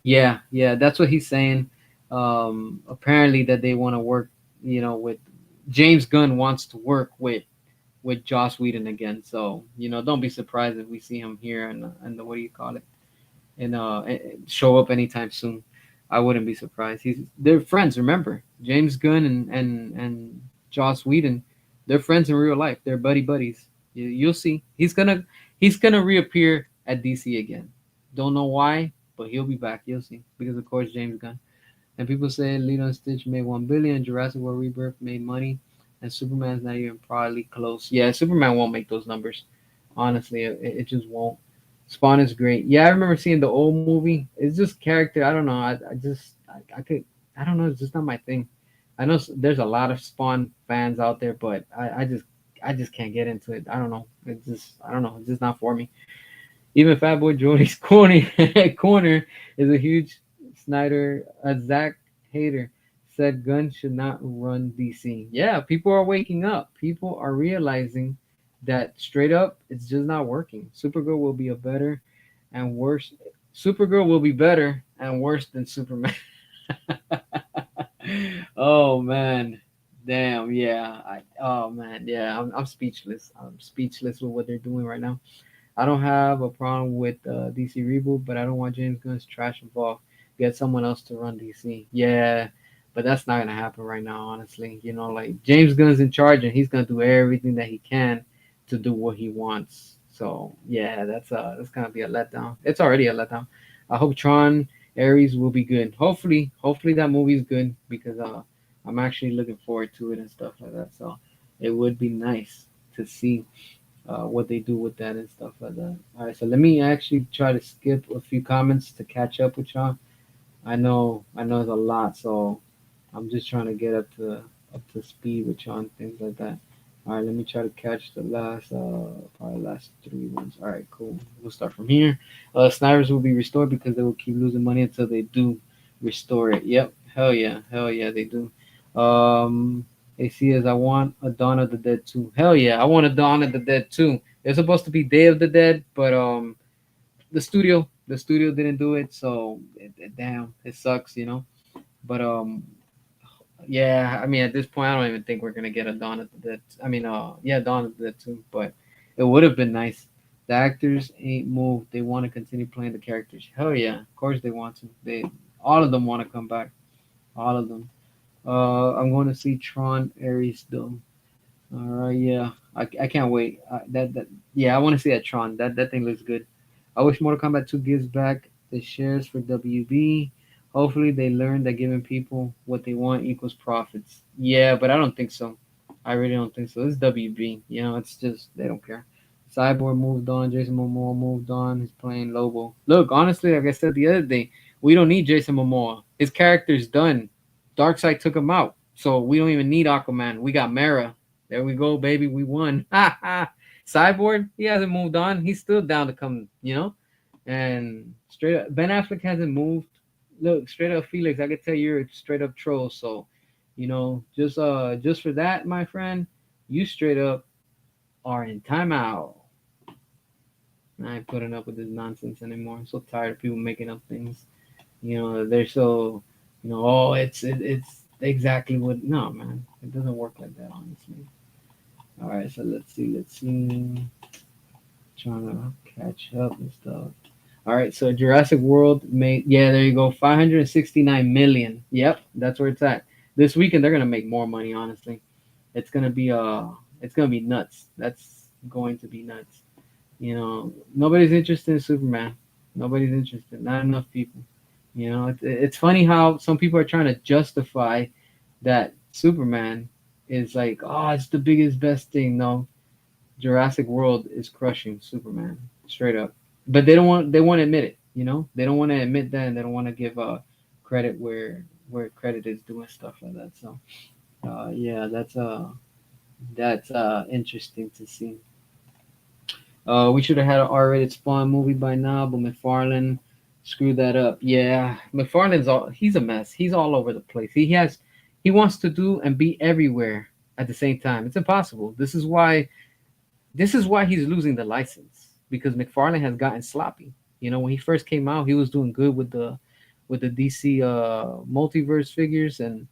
Yeah, yeah, that's what he's saying. Apparently, that they want to work, with James Gunn wants to work with Joss Whedon again. So don't be surprised if we see him here and the what do you call it, and show up anytime soon. I wouldn't be surprised. They're friends. Remember, James Gunn and Joss Whedon, they're friends in real life. They're buddies. You'll see. He's gonna reappear at DC again. Don't know why, but he'll be back. You'll see. Because of course James Gunn. And people say Lilo and Stitch made 1 billion, Jurassic World Rebirth made money, and Superman's not even probably close. Yeah, Superman won't make those numbers. Honestly, it just won't. Spawn is great. Yeah, I remember seeing the old movie. It's just character. I don't know. I could. I don't know. It's just not my thing. I know there's a lot of Spawn fans out there, but I just can't get into it. I don't know. I don't know. It's just not for me. Even Fat Boy Jody's corner is a huge Zach hater said Gunn should not run DC. Yeah, people are waking up. People are realizing that straight up, it's just not working. Supergirl will be better and worse than Superman. Oh man, damn, yeah. Oh man, yeah. I'm speechless. I'm speechless with what they're doing right now. I don't have a problem with DC reboot, but I don't want James Gunn's trash involved. Get someone else to run DC. Yeah, but that's not gonna happen right now, honestly. Like James Gunn's in charge, and he's gonna do everything that he can to do what he wants. So yeah, that's gonna be a letdown. It's already a letdown. I hope Tron Ares will be good. Hopefully that movie is good because I'm actually looking forward to it and stuff like that. So it would be nice to see what they do with that and stuff like that. All right, so let me actually try to skip a few comments to catch up with y'all. I know it's a lot, so I'm just trying to get up to speed with y'all and things like that. All right, let me try to catch the last probably last three ones. All right, cool. We'll start from here. Snipers will be restored because they will keep losing money until they do restore it. Yep, hell yeah, they do. Um, AC is I want a Dawn of the Dead too. Hell yeah, I want a Dawn of the Dead too. It's supposed to be Day of the Dead, but the studio didn't do it, so damn, it sucks. But yeah, I mean at this point I don't even think we're gonna get a Dawn of the Dead. I mean yeah, Dawn of the Dead too, but it would have been nice. The actors ain't moved. They want to continue playing the characters. Hell yeah, of course they want to. They all of them want to come back. All of them. I'm going to see Tron Ares though. All right, yeah, I can't wait. Yeah, I want to see that Tron. That thing looks good. I wish Mortal Kombat 2 gives back the shares for WB. Hopefully, they learn that giving people what they want equals profits. Yeah, but I don't think so. I really don't think so. It's WB. It's just they don't care. Cyborg moved on. Jason Momoa moved on. He's playing Lobo. Look, honestly, like I said the other day, we don't need Jason Momoa. His character's done. Darkseid took him out, so we don't even need Aquaman. We got Mara. There we go, baby. We won. Ha ha. Cyborg, he hasn't moved on. He's still down to come. And straight up, Ben Affleck hasn't moved. Look, straight up, Felix, I could tell you're a straight up troll. So, just for that, my friend, you straight up are in timeout. I ain't putting up with this nonsense anymore. I'm so tired of people making up things. They're so, oh, it's exactly what. No, man, it doesn't work like that, honestly. All right, so let's see. Trying to catch up and stuff. All right, so Jurassic World made, yeah, there you go, 569 million. Yep, that's where it's at. This weekend they're gonna make more money. Honestly, it's gonna be nuts. That's going to be nuts. Nobody's interested in Superman. Nobody's interested. Not enough people. It's funny how some people are trying to justify that Superman is like, oh, it's the biggest, best thing. No, Jurassic World is crushing Superman straight up, but they won't admit it. They don't want to admit that, and they don't want to give credit where credit is doing stuff like that. So yeah, that's interesting to see. We should have had an R-rated Spawn movie by now, but McFarlane screwed that up. Yeah, he's a mess. He's all over the place. He wants to do and be everywhere at the same time. It's impossible. This is why he's losing the license because McFarlane has gotten sloppy. When he first came out, he was doing good with the DC multiverse figures, and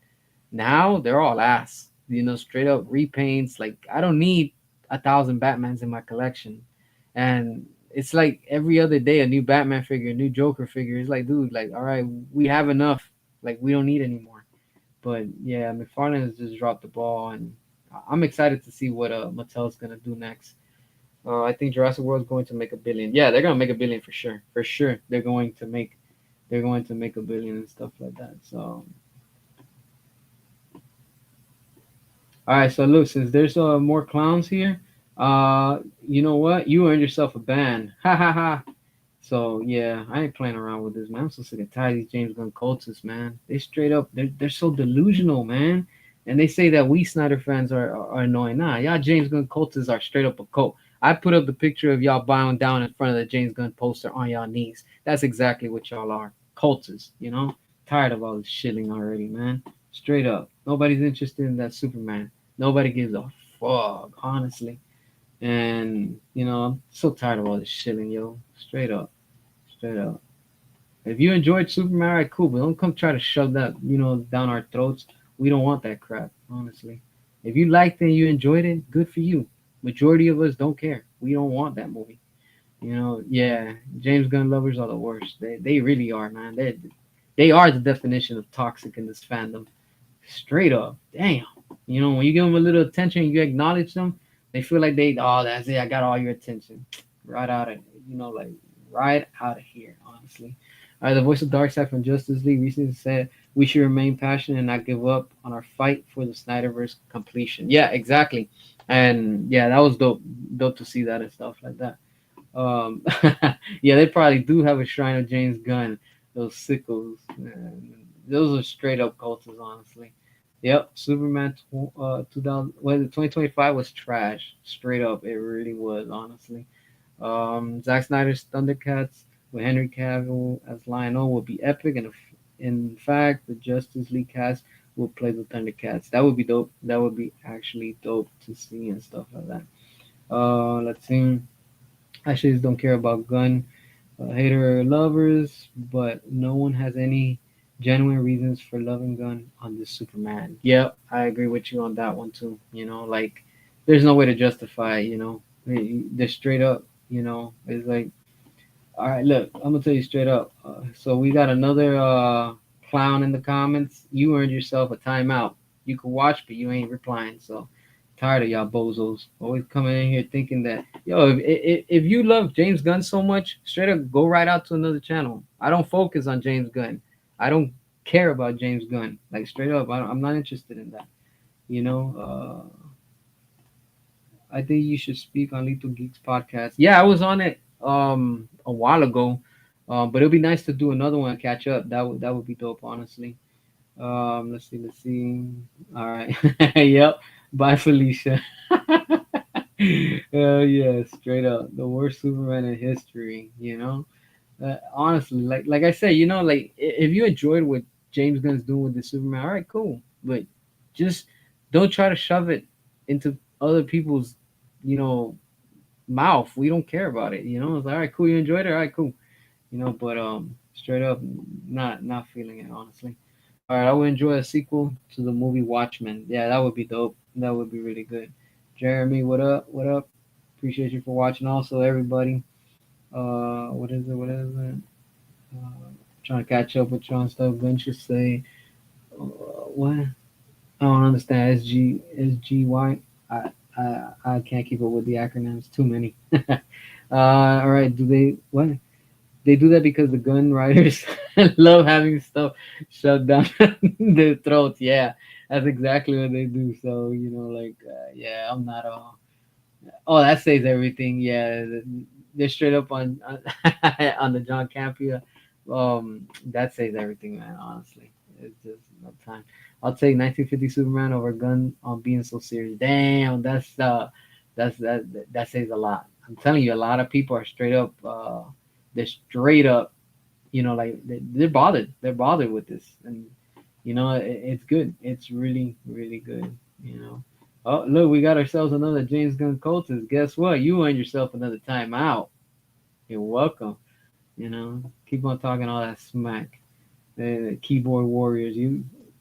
now they're all ass. Straight up repaints. Like I don't need 1,000 Batmans in my collection, and it's like every other day a new Batman figure, a new Joker figure. It's like, dude, like all right, we have enough. Like we don't need anymore. But yeah, McFarlane has just dropped the ball, and I'm excited to see what Mattel's gonna do next. I think Jurassic World is going to make a billion. Yeah, they're gonna make a billion for sure. For sure, they're going to make a billion and stuff like that. So, all right. So look, since there's more clowns here, you know what? You earned yourself a ban. Ha ha ha. So yeah, I ain't playing around with this, man. I'm so sick and tired of these James Gunn cultists, man. They straight up, they're so delusional, man. And they say that we Snyder fans are annoying. Nah, y'all James Gunn cultists are straight up a cult. I put up the picture of y'all bowing down in front of the James Gunn poster on y'all knees. That's exactly what y'all are, cultists. Tired of all this shilling already, man. Straight up, nobody's interested in that Superman. Nobody gives a fuck, honestly. And I'm so tired of all this shilling, yo. Straight up. Straight up. If you enjoyed Superman, all right, cool, but don't come try to shove that, down our throats. We don't want that crap, honestly. If you liked it and you enjoyed it, good for you. Majority of us don't care. We don't want that movie. Yeah, James Gunn lovers are the worst. They really are, man. They are the definition of toxic in this fandom. Straight up. Damn. When you give them a little attention, you acknowledge them, they feel like oh, that's it. I got all your attention. Right out of, like right out of here, honestly. All right, the voice of Darkseid from Justice League recently said we should remain passionate and not give up on our fight for the Snyderverse completion. Yeah, exactly. And yeah, that was dope. Dope to see that and stuff like that. Um, yeah, they probably do have a shrine of James Gunn. Those sickles, man. Those are straight up cultists, honestly. Yep, Superman 2000, 2025 was trash. Straight up, it really was, honestly. Zack Snyder's Thundercats with Henry Cavill as Lionel will be epic, and if, in fact, the Justice League cast will play the Thundercats. That would be dope. That would be actually dope to see and stuff like that. Let's see. I actually just don't care about Gunn hater lovers, but no one has any genuine reasons for loving Gun on this Superman. Yep, I agree with you on that one too. Like there's no way to justify. They're straight up. It's like, all right, look, I'm gonna tell you straight up. So we got another clown in the comments. You earned yourself a timeout. You can watch, but you ain't replying. So Tired of y'all bozos always coming in here thinking that yo, if you love James Gunn so much, straight up go right out to another channel. I don't focus on James Gunn. I don't care about James Gunn. Like straight up, I'm not interested in that. You know, I think you should speak on Lethal Geeks podcast. Yeah, I was on it a while ago, but it'll be nice to do another one and catch up. That would be dope, honestly. Let's see. All right. Yep. Bye, Felicia. Hell yeah, straight up the worst Superman in history. Honestly, like I said, like if you enjoyed what James Gunn's doing with the Superman, all right, cool. But just don't try to shove it into other people's, you know, mouth. We don't care about it. It's like, all right, cool. You enjoyed it, all right, cool. But straight up, not feeling it, honestly. All right, I would enjoy a sequel to the movie Watchmen. Yeah, that would be dope. That would be really good. Jeremy, what up? What up? Appreciate you for watching. Also, everybody. What is it? What is it? Trying to catch up with you on stuff. Glenn should say, what? I don't understand. SGY. I can't keep up with the acronyms. Too many. All right. Do they what? They do that because the gun writers love having stuff shoved down their throats. Yeah, that's exactly what they do. So like, yeah, I'm not all. Oh, that says everything. Yeah, they're straight up on on the John Campia. That says everything, man. Honestly, it's just no time. I'll take 1950 Superman over Gun on being so serious. Damn, that says a lot. I'm telling you, a lot of people are straight up. They're straight up. Like they're bothered. They're bothered with this, and it's good. It's really, really good. Oh, look, we got ourselves another James Gunn cultist. Guess what? You earned yourself another timeout. You're welcome. Keep on talking all that smack. The keyboard warriors.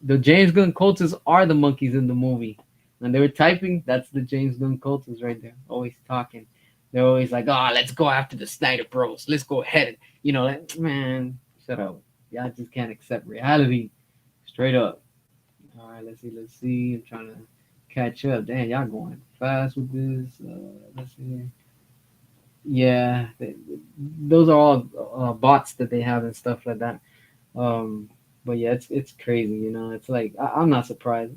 The James Gunn cultists are the monkeys in the movie. When they were typing, that's the James Gunn cultists right there. Always talking. They're always like, "Oh, let's go after the Snyder Bros. Let's go ahead." Man, shut up. Y'all just can't accept reality. Straight up. All right, let's see. Let's see. I'm trying to catch up. Damn, y'all going fast with this. Let's see. Yeah, those are all bots that they have and stuff like that. Um, but yeah, it's crazy. It's like I'm not surprised.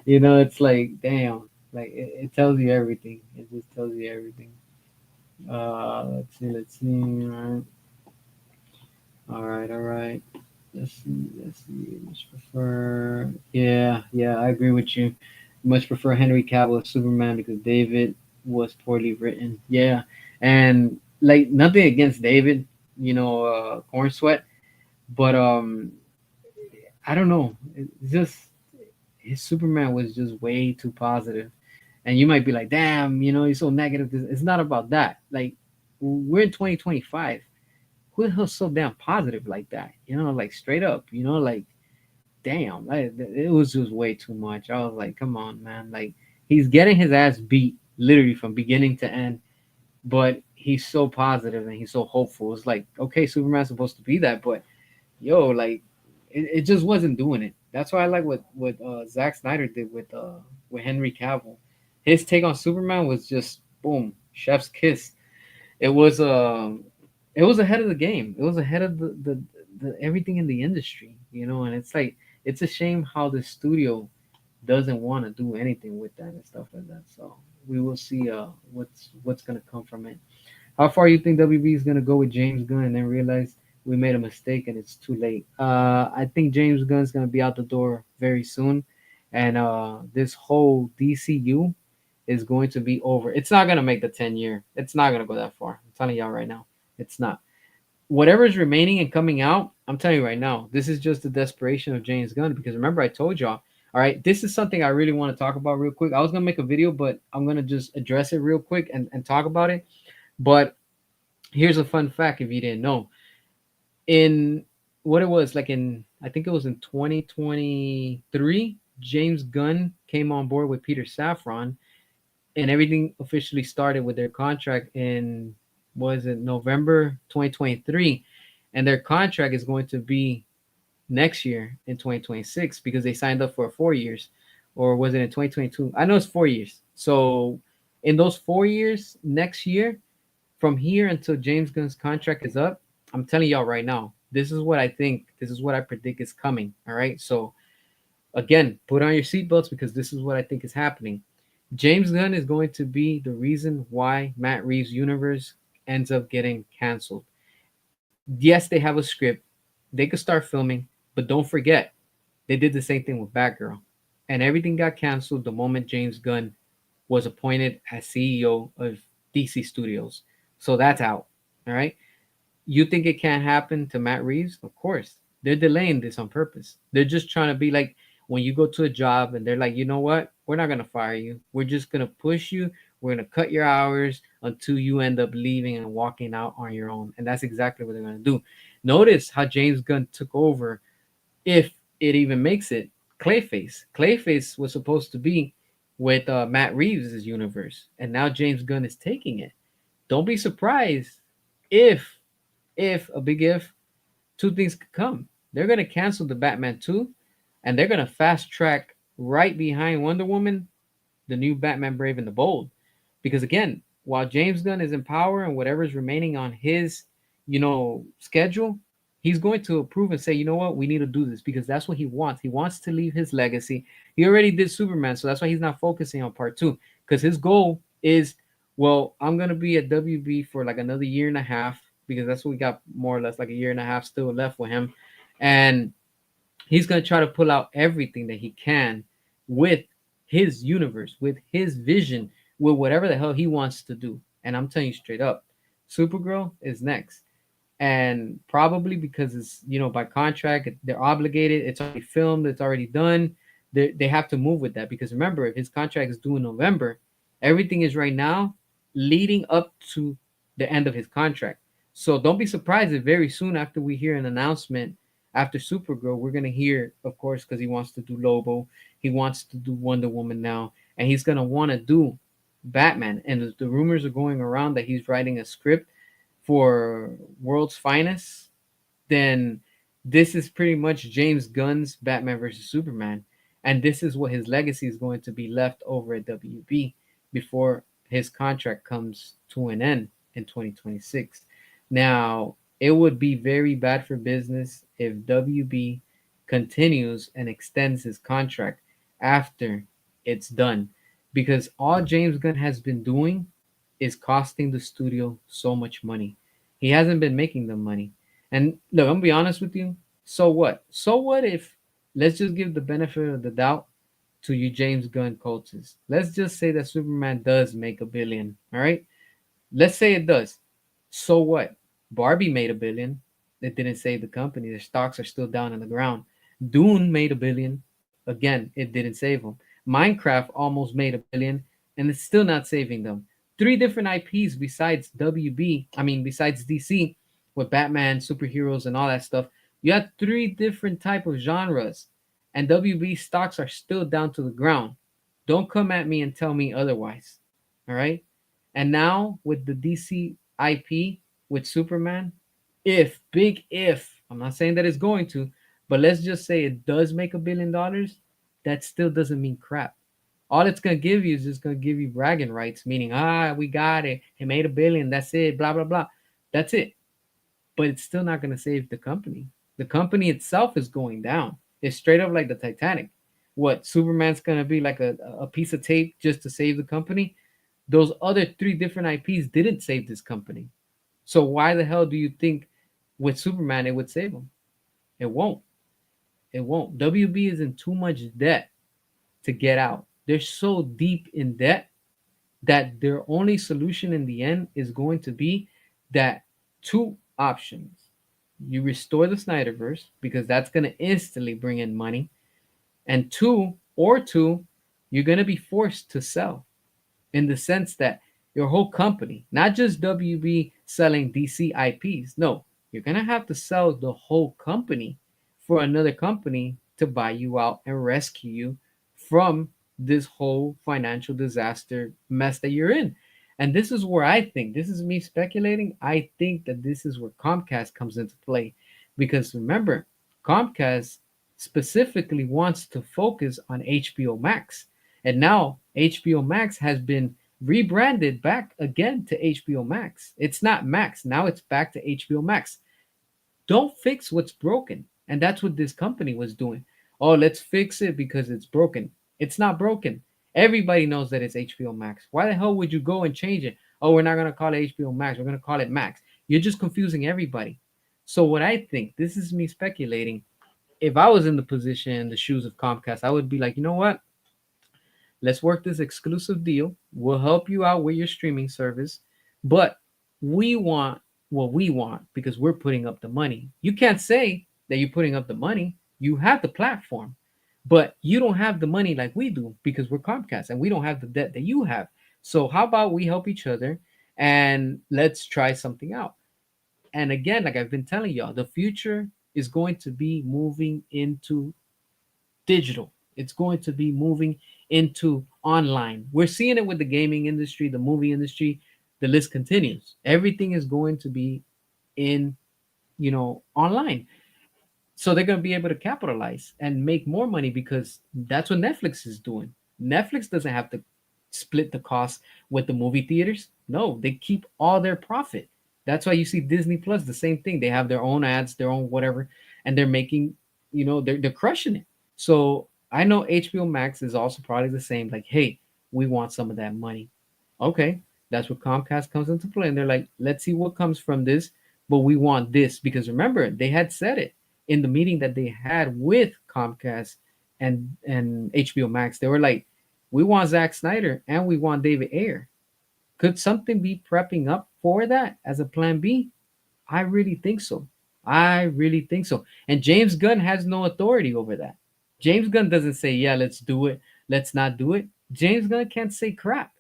It's like damn, like it tells you everything. It just tells you everything. Let's see. Let's see. All right. All right. All right. Let's see. Let's see. Much prefer. Yeah. Yeah. I agree with you. Much prefer Henry Cavill as Superman because David was poorly written. Yeah, and like nothing against David. Corn Sweat, but I don't know. It's just his Superman was just way too positive, and you might be like, "Damn, he's so negative." It's not about that. Like we're in 2025. Who the hell's so damn positive like that? Like straight up. Like damn, like, it was just way too much. I was like, come on, man. Like he's getting his ass beat literally from beginning to end, but he's so positive and he's so hopeful. It's like, okay, Superman's supposed to be that, but yo, like it just wasn't doing it. That's why I like what Zack Snyder did with Henry Cavill. His take on Superman was just boom, chef's kiss. It was it was ahead of the game. It was ahead of the everything in the industry, and it's like it's a shame how the studio doesn't want to do anything with that and stuff like that. So we will see what's gonna come from it. How far you think WB is gonna go with James Gunn and then realize we made a mistake and it's too late? I think James Gunn's gonna be out the door very soon, and this whole DCU is going to be over. It's not gonna make the 10 year. It's not gonna go that far. I'm telling y'all right now, it's not. Whatever is remaining and coming out, I'm telling you right now, this is just the desperation of James Gunn. Because remember, I told y'all. All right, this is something I really want to talk about real quick. I was gonna make a video, but I'm gonna just address it real quick and talk about it. But here's a fun fact if you didn't know. In what it was like in I think it was in 2023, James Gunn came on board with Peter Safran, and everything officially started with their contract in was it November 2023, and their contract is going to be next year in 2026 because they signed up for 4 years. or was it in 2022? I know it's 4 years. So in those 4 years, next year, from here until James Gunn's contract is up, I'm telling y'all right now, this is what I think, this is what I predict is coming. All right. So again, put on your seatbelts because this is what I think is happening. James Gunn is going to be the reason why Matt Reeves' universe ends up getting canceled. Yes, they have a script. They could start filming, but don't forget, they did the same thing with Batgirl. And everything got canceled the moment James Gunn was appointed as CEO of DC Studios. So that's out. All right. You think it can't happen to Matt Reeves? Of course. They're delaying this on purpose. They're just trying to be like when you go to a job and they're like, you know what? We're not going to fire you. We're just going to push you. We're going to cut your hours until you end up leaving and walking out on your own. And that's exactly what they're going to do. Notice how James Gunn took over, if it even makes it, Clayface. Clayface was supposed to be with Matt Reeves' universe. And now James Gunn is taking it. Don't be surprised if a big if, two things could come. They're gonna cancel the Batman 2, and they're gonna fast track right behind Wonder Woman, the new Batman Brave and the Bold. Because again, while James Gunn is in power and whatever's remaining on his, schedule, he's going to approve and say, you know what, we need to do this because that's what he wants. He wants to leave his legacy. He already did Superman, so that's why he's not focusing on part two. Because his goal is, well, I'm gonna be at WB for like another year and a half because that's what we got, more or less like a year and a half still left with him. And he's going to try to pull out everything that he can with his universe, with his vision, with whatever the hell he wants to do. And I'm telling you straight up, Supergirl is next. And probably because it's, by contract, they're obligated. It's already filmed, it's already done. They have to move with that because remember, if his contract is due in November, everything is right now leading up to the end of his contract. So don't be surprised if very soon after we hear an announcement after Supergirl, we're gonna hear, of course, because he wants to do Lobo, he wants to do Wonder Woman now, and he's gonna want to do Batman. And the rumors are going around that he's writing a script for World's Finest. Then this is pretty much James Gunn's Batman versus Superman, and this is what his legacy is going to be left over at WB before his contract comes to an end in 2026. Now, it would be very bad for business if WB continues and extends his contract after it's done because all James Gunn has been doing is costing the studio so much money. He hasn't been making them money. And look, I'm gonna be honest with you. So what? So what if, let's just give the benefit of the doubt to you James Gunn cultists. Let's just say that Superman does make 1 billion. All right. Let's say it does. So what? Barbie made 1 billion. It didn't save the company. Their stocks are still down on the ground. Dune made 1 billion. Again, it didn't save them. Minecraft almost made 1 billion, and it's still not saving them. Three different IPs besides besides DC, with Batman, superheroes, and all that stuff. You have three different type of genres, and WB stocks are still down to the ground. Don't come at me and tell me otherwise. All right. And now with the DC IP with Superman, if, I'm not saying that it's going to, but let's just say it does make $1 billion, that still doesn't mean crap. All it's gonna give you is just gonna give you bragging rights, meaning we got it, it made 1 billion, that's it, blah blah blah. That's it. But it's still not gonna save the company. The company itself is going down. It's straight up like the Titanic. What, Superman's gonna be like a piece of tape just to save the company? Those other three different IPs didn't save this company. So why the hell do you think with Superman it would save them? It won't. It won't. WB is in too much debt to get out. They're so deep in debt that their only solution in the end is going to be that two options. You restore the Snyderverse because that's going to instantly bring in money. And two, you're going to be forced to sell in the sense that your whole company, not just WB selling DC IPs, no, you're going to have to sell the whole company for another company to buy you out and rescue you from this whole financial disaster mess that you're in. And this is where I think, this is me speculating, I think that this is where Comcast comes into play. Because remember, Comcast specifically wants to focus on HBO Max. And now HBO Max has been rebranded back again to HBO Max. It's not Max, now it's back to HBO Max. Don't fix what's broken. And that's what this company was doing. Oh, let's fix it because it's broken. It's not broken. Everybody knows that it's HBO Max. Why the hell would you go and change it? Oh, we're not going to call it HBO Max. We're going to call it Max. You're just confusing everybody. So, what I think, this is me speculating. If I was in the position, the shoes of Comcast, I would be like, you know what? Let's work this exclusive deal. We'll help you out with your streaming service, but we want what we want because we're putting up the money. You can't say that you're putting up the money. You have the platform, but you don't have the money like we do because we're Comcast and we don't have the debt that you have. So how about we help each other and let's try something out? And again, like I've been telling y'all, the future is going to be moving into digital. It's going to be moving into online. We're seeing it with the gaming industry, the movie industry. The list continues. Everything is going to be in, online. So they're going to be able to capitalize and make more money because that's what Netflix is doing. Netflix doesn't have to split the cost with the movie theaters. No, they keep all their profit. That's why you see Disney Plus, the same thing. They have their own ads, their own whatever, and they're making, they're crushing it. So I know HBO Max is also probably the same. Like, hey, we want some of that money. Okay, that's where Comcast comes into play, and they're like, let's see what comes from this, but we want this because remember they had said it in the meeting that they had with Comcast and HBO Max. They were like, we want Zack Snyder and we want David Ayer. Could something be prepping up for that as a plan B? I really think so. I really think so. And James Gunn has no authority over that. James Gunn doesn't say, yeah, let's do it. Let's not do it. James Gunn can't say crap.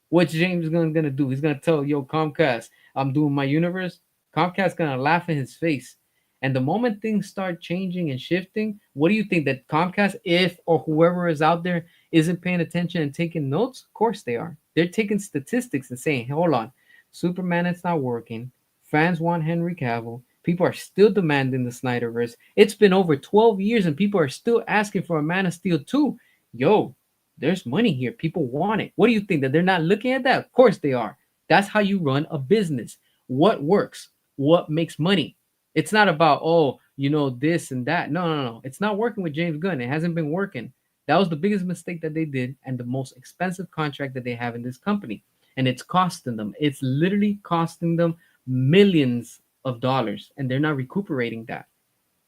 What's James Gunn gonna do? He's gonna tell, yo, Comcast, I'm doing my universe. Comcast gonna laugh in his face. And the moment things start changing and shifting, what do you think that Comcast, if or whoever is out there, isn't paying attention and taking notes? Of course they are. They're taking statistics and saying, hold on, Superman is not working. Fans want Henry Cavill. People are still demanding the Snyderverse. It's been over 12 years and people are still asking for a Man of Steel 2. Yo, there's money here. People want it. What do you think? That they're not looking at that? Of course they are. That's how you run a business. What works? What makes money? It's not about, oh, this and that. No, no, no. It's not working with James Gunn. It hasn't been working. That was the biggest mistake that they did and the most expensive contract that they have in this company. And it's costing them. It's literally costing them millions of dollars. And they're not recuperating that.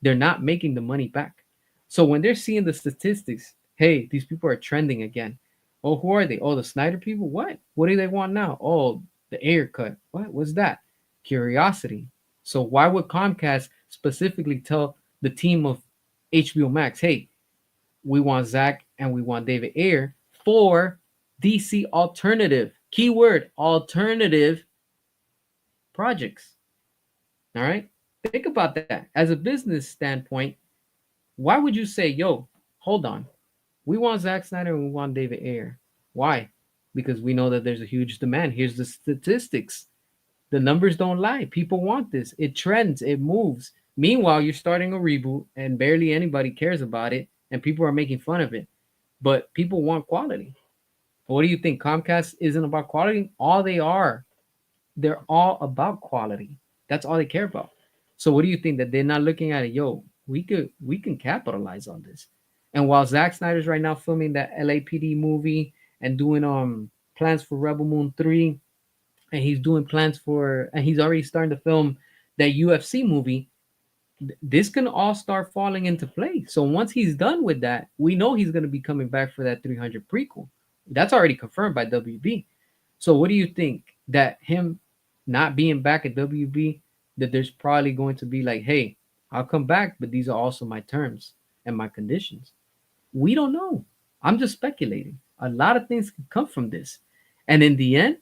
They're not making the money back. So when they're seeing the statistics, hey, these people are trending again. Oh, who are they? Oh, the Snyder people? What? What do they want now? Oh, the Ayer cut. What was that? Curiosity. So why would Comcast specifically tell the team of HBO Max, hey, we want Zach and we want David Ayer for DC alternative, keyword alternative projects? All right. Think about that. As a business standpoint, why would you say, yo, hold on, we want Zack Snyder and we want David Ayer? Why? Because we know that there's a huge demand. Here's the statistics. The numbers don't lie. People want this. It trends, it moves. Meanwhile, you're starting a reboot and barely anybody cares about it and people are making fun of it. But people want quality. What do you think? Comcast isn't about quality? All they are. They're all about quality. That's all they care about. So what do you think that they're not looking at it? Yo, we can capitalize on this. And while Zack Snyder's right now filming that LAPD movie and doing plans for Rebel Moon 3, and he's doing plans for and he's already starting to film that UFC movie, this can all start falling into play. So once he's done with that, we know he's going to be coming back for that 300 prequel. That's already confirmed by WB. So what do you think that him not being back at WB, that there's probably going to be like, hey, I'll come back, but these are also my terms and my conditions. We don't know. I'm just speculating. A lot of things can come from this. And in the end,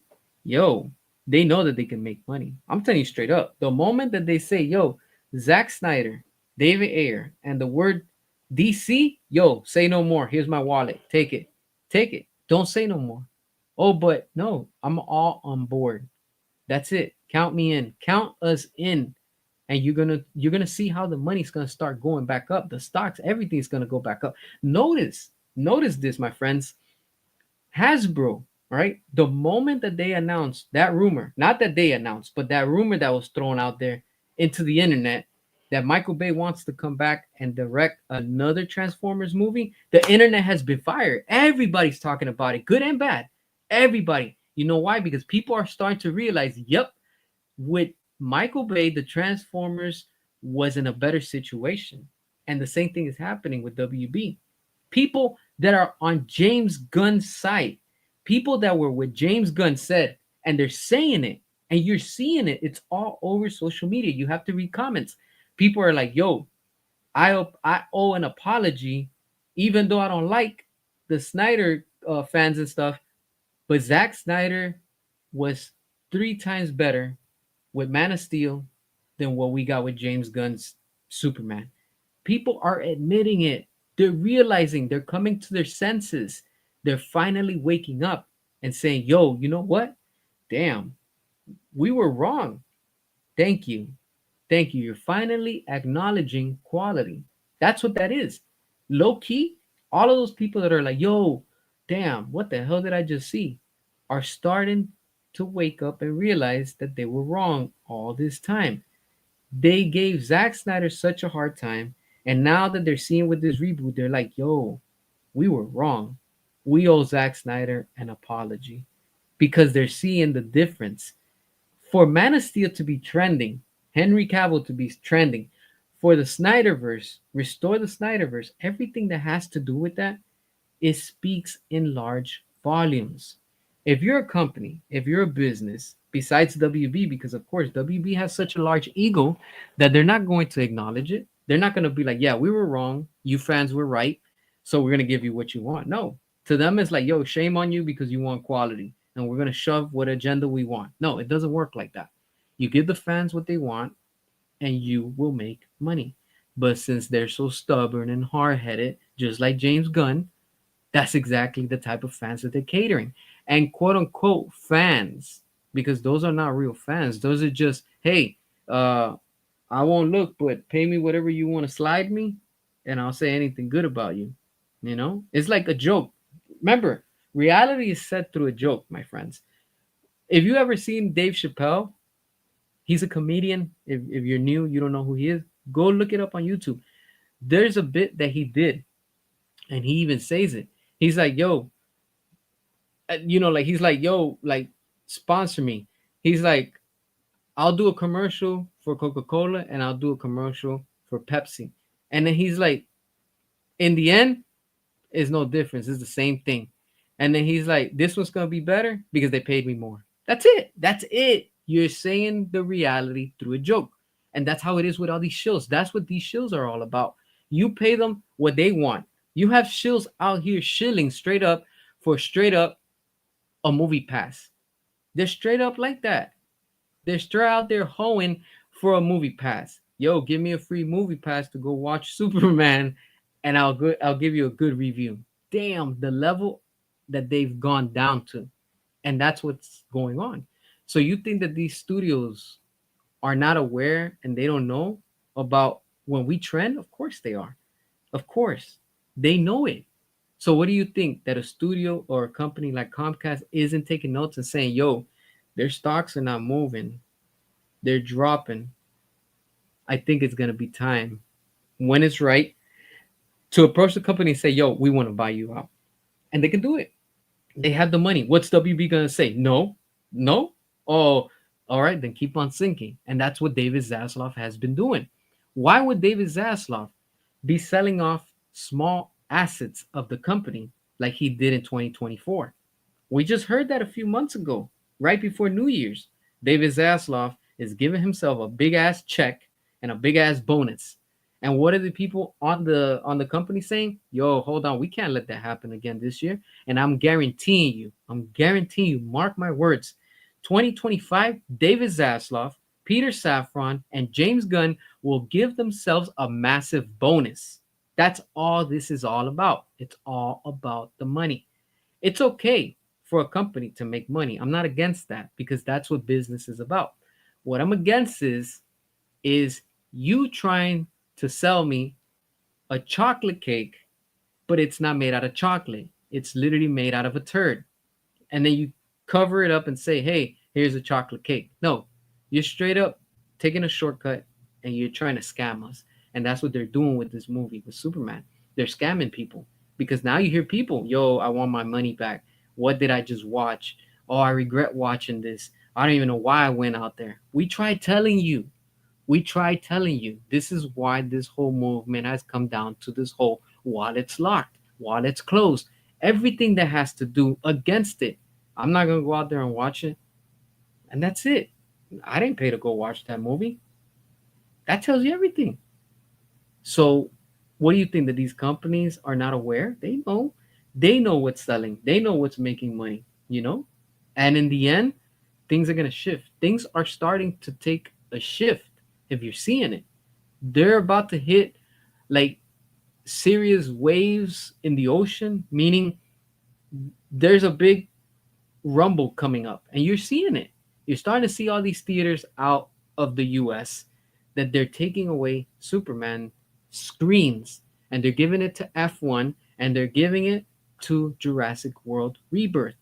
yo, they know that they can make money. I'm telling you straight up. The moment that they say, yo, Zack Snyder, David Ayer, and the word DC, yo, say no more. Here's my wallet. Take it. Take it. Don't say no more. Oh, but no, I'm all on board. That's it. Count me in. Count us in. and you're gonna see how the money's gonna start going back up. The stocks, everything's gonna go back up. Notice this, my friends. Hasbro, right? The moment that they announced that rumor, not that they announced, but that rumor that was thrown out there into the internet that Michael Bay wants to come back and direct another Transformers movie, the internet has been fired. Everybody's talking about it, good and bad. Everybody. You know why? Because people are starting to realize, yep, with Michael Bay, the Transformers was in a better situation. And the same thing is happening with WB. People that are on James Gunn's side, people that were with James Gunn said, and they're saying it, and you're seeing it. It's all over social media. You have to read comments. People are like, yo, I owe an apology, even though I don't like the Snyder fans and stuff. But Zack Snyder was 3 times better with Man of Steel than what we got with James Gunn's Superman. People are admitting it. They're realizing, they're coming to their senses. They're finally waking up and saying, yo, you know what? Damn, we were wrong. Thank you. Thank you. You're finally acknowledging quality. That's what that is. Low key, all of those people that are like, yo, damn, what the hell did I just see? Are starting to wake up and realize that they were wrong all this time. They gave Zack Snyder such a hard time. And now that they're seeing with this reboot, they're like, yo, we were wrong. We owe Zack Snyder an apology because they're seeing the difference. For Man of Steel to be trending, Henry Cavill to be trending, for the Snyderverse, restore the Snyderverse, everything that has to do with that, it speaks in large volumes. If you're a company, if you're a business, besides WB, because of course WB has such a large ego that they're not going to acknowledge it. They're not going to be like, yeah, we were wrong. You fans were right. So we're going to give you what you want. No. To them, it's like, yo, shame on you because you want quality. And we're going to shove what agenda we want. No, it doesn't work like that. You give the fans what they want and you will make money. But since they're so stubborn and hard headed, just like James Gunn, that's exactly the type of fans that they're catering. And quote unquote fans, because those are not real fans. Those are just, hey, uh, I won't look, but pay me whatever you want to slide me, and I'll say anything good about you. You know, it's like a joke. Remember, reality is set through a joke, my friends. If you ever seen Dave Chappelle, he's a comedian. If you're new, you don't know who he is, go look it up on YouTube. There's a bit that he did, and he even says it. He's like, yo, like he's like, yo, like sponsor me. He's like, I'll do a commercial for Coca-Cola and I'll do a commercial for Pepsi. And then he's like, in the end, it's no difference. It's the same thing. And then he's like, this one's gonna be better because they paid me more. That's it. That's it. You're saying the reality through a joke. And that's how it is with all these shows. That's what these shows are all about. You pay them what they want. You have shows out here shilling straight up for straight up a movie pass. They're straight up like that. They're straight out there hoeing for a movie pass. Yo, give me a free movie pass to go watch Superman, and I'll give you a good review. Damn, the level that they've gone down to, and that's what's going on. So you think that these studios are not aware and they don't know about when we trend? Of course they are. Of course, they know it. So what do you think that a studio or a company like Comcast isn't taking notes and saying, "Yo, their stocks are not moving. They're dropping. I think it's gonna be time when it's right to approach the company and say, yo, we want to buy you out." And they can do it. They have the money. What's WB gonna say? No, no. Oh, all right, then keep on sinking. And that's what David Zaslav has been doing. Why would David Zaslav be selling off small assets of the company like he did in 2024? We just heard that a few months ago, right before New Year's. David Zaslav is giving himself a big ass check and a big ass bonus. And what are the people on the company saying? Yo, hold on, we can't let that happen again this year. And I'm guaranteeing you, mark my words, 2025, David Zaslav, Peter Safran, and James Gunn will give themselves a massive bonus. That's all this is all about. It's all about the money. It's okay for a company to make money. I'm not against that because that's what business is about. What I'm against is is you trying to sell me a chocolate cake, but it's not made out of chocolate. It's literally made out of a turd. And then you cover it up and say, hey, here's a chocolate cake. No, you're straight up taking a shortcut and you're trying to scam us. And that's what they're doing with this movie, with Superman. They're scamming people because now you hear people, yo, I want my money back. What did I just watch? Oh, I regret watching this. I don't even know why I went out there. We tried telling you. We tried telling you. This is why this whole movement has come down to this whole wallet's locked, wallet's closed, everything that has to do against it. I'm not gonna go out there and watch it, and that's it. I didn't pay to go watch that movie. That tells you everything. So, what do you think that these companies are not aware? They know. They know what's selling. They know what's making money. You know, and in the end, things are gonna shift. Things are starting to take a shift. If you're seeing it, they're about to hit like serious waves in the ocean, meaning there's a big rumble coming up, and you're seeing it. You're starting to see all these theaters out of the US that they're taking away Superman screens and they're giving it to F1 and they're giving it to Jurassic World Rebirth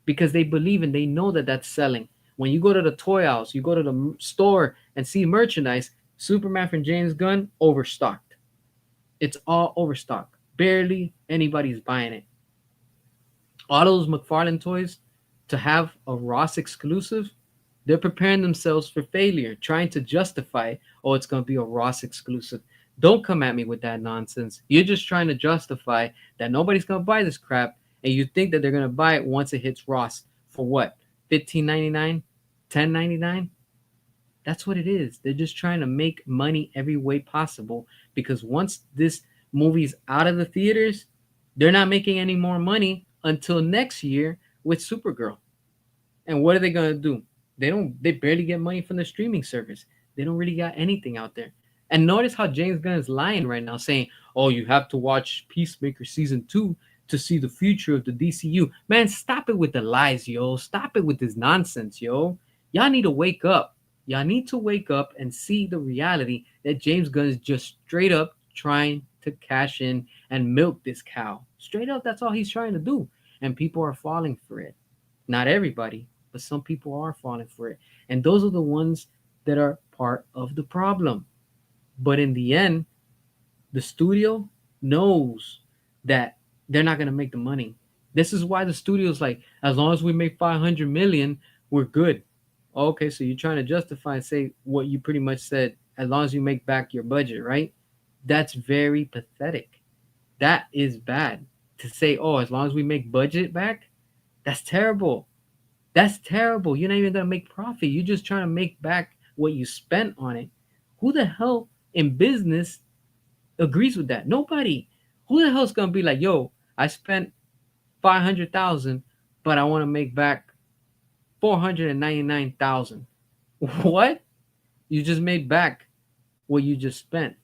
because they believe and they know that that's selling. When you go to the toy house, you go to the store and see merchandise, Superman from James Gunn overstocked. It's all overstocked. Barely anybody's buying it. All those McFarlane toys to have a Ross exclusive, they're preparing themselves for failure, trying to justify, oh, it's going to be a Ross exclusive. Don't come at me with that nonsense. You're just trying to justify that nobody's going to buy this crap, and you think that they're going to buy it once it hits Ross for what? $15.99? $10.99? That's what it is. They're just trying to make money every way possible because once this movie's out of the theaters, they're not making any more money until next year with Supergirl. And what are they gonna do? They barely get money from the streaming service. They don't really got anything out there. And notice how James Gunn is lying right now, saying, "Oh, you have to watch Peacemaker season 2 to see the future of the DCU." Man, stop it with the lies, yo. Stop it with this nonsense, yo. Y'all need to wake up. Y'all need to wake up and see the reality that James Gunn is just straight up trying to cash in and milk this cow. Straight up, that's all he's trying to do. And people are falling for it. Not everybody, but some people are falling for it. And those are the ones that are part of the problem. But in the end, the studio knows that they're not going to make the money. This is why the studio's like, as long as we make 500 million, we're good. Okay, so you're trying to justify and say what you pretty much said, as long as you make back your budget, right? That's very pathetic. That is bad. To say, oh, as long as we make budget back, that's terrible. That's terrible. You're not even gonna make profit. You're just trying to make back what you spent on it. Who the hell in business agrees with that? Nobody. Who the hell's gonna be like, yo, I spent 500,000, but I want to make back 499,000. What? You just made back what you just spent.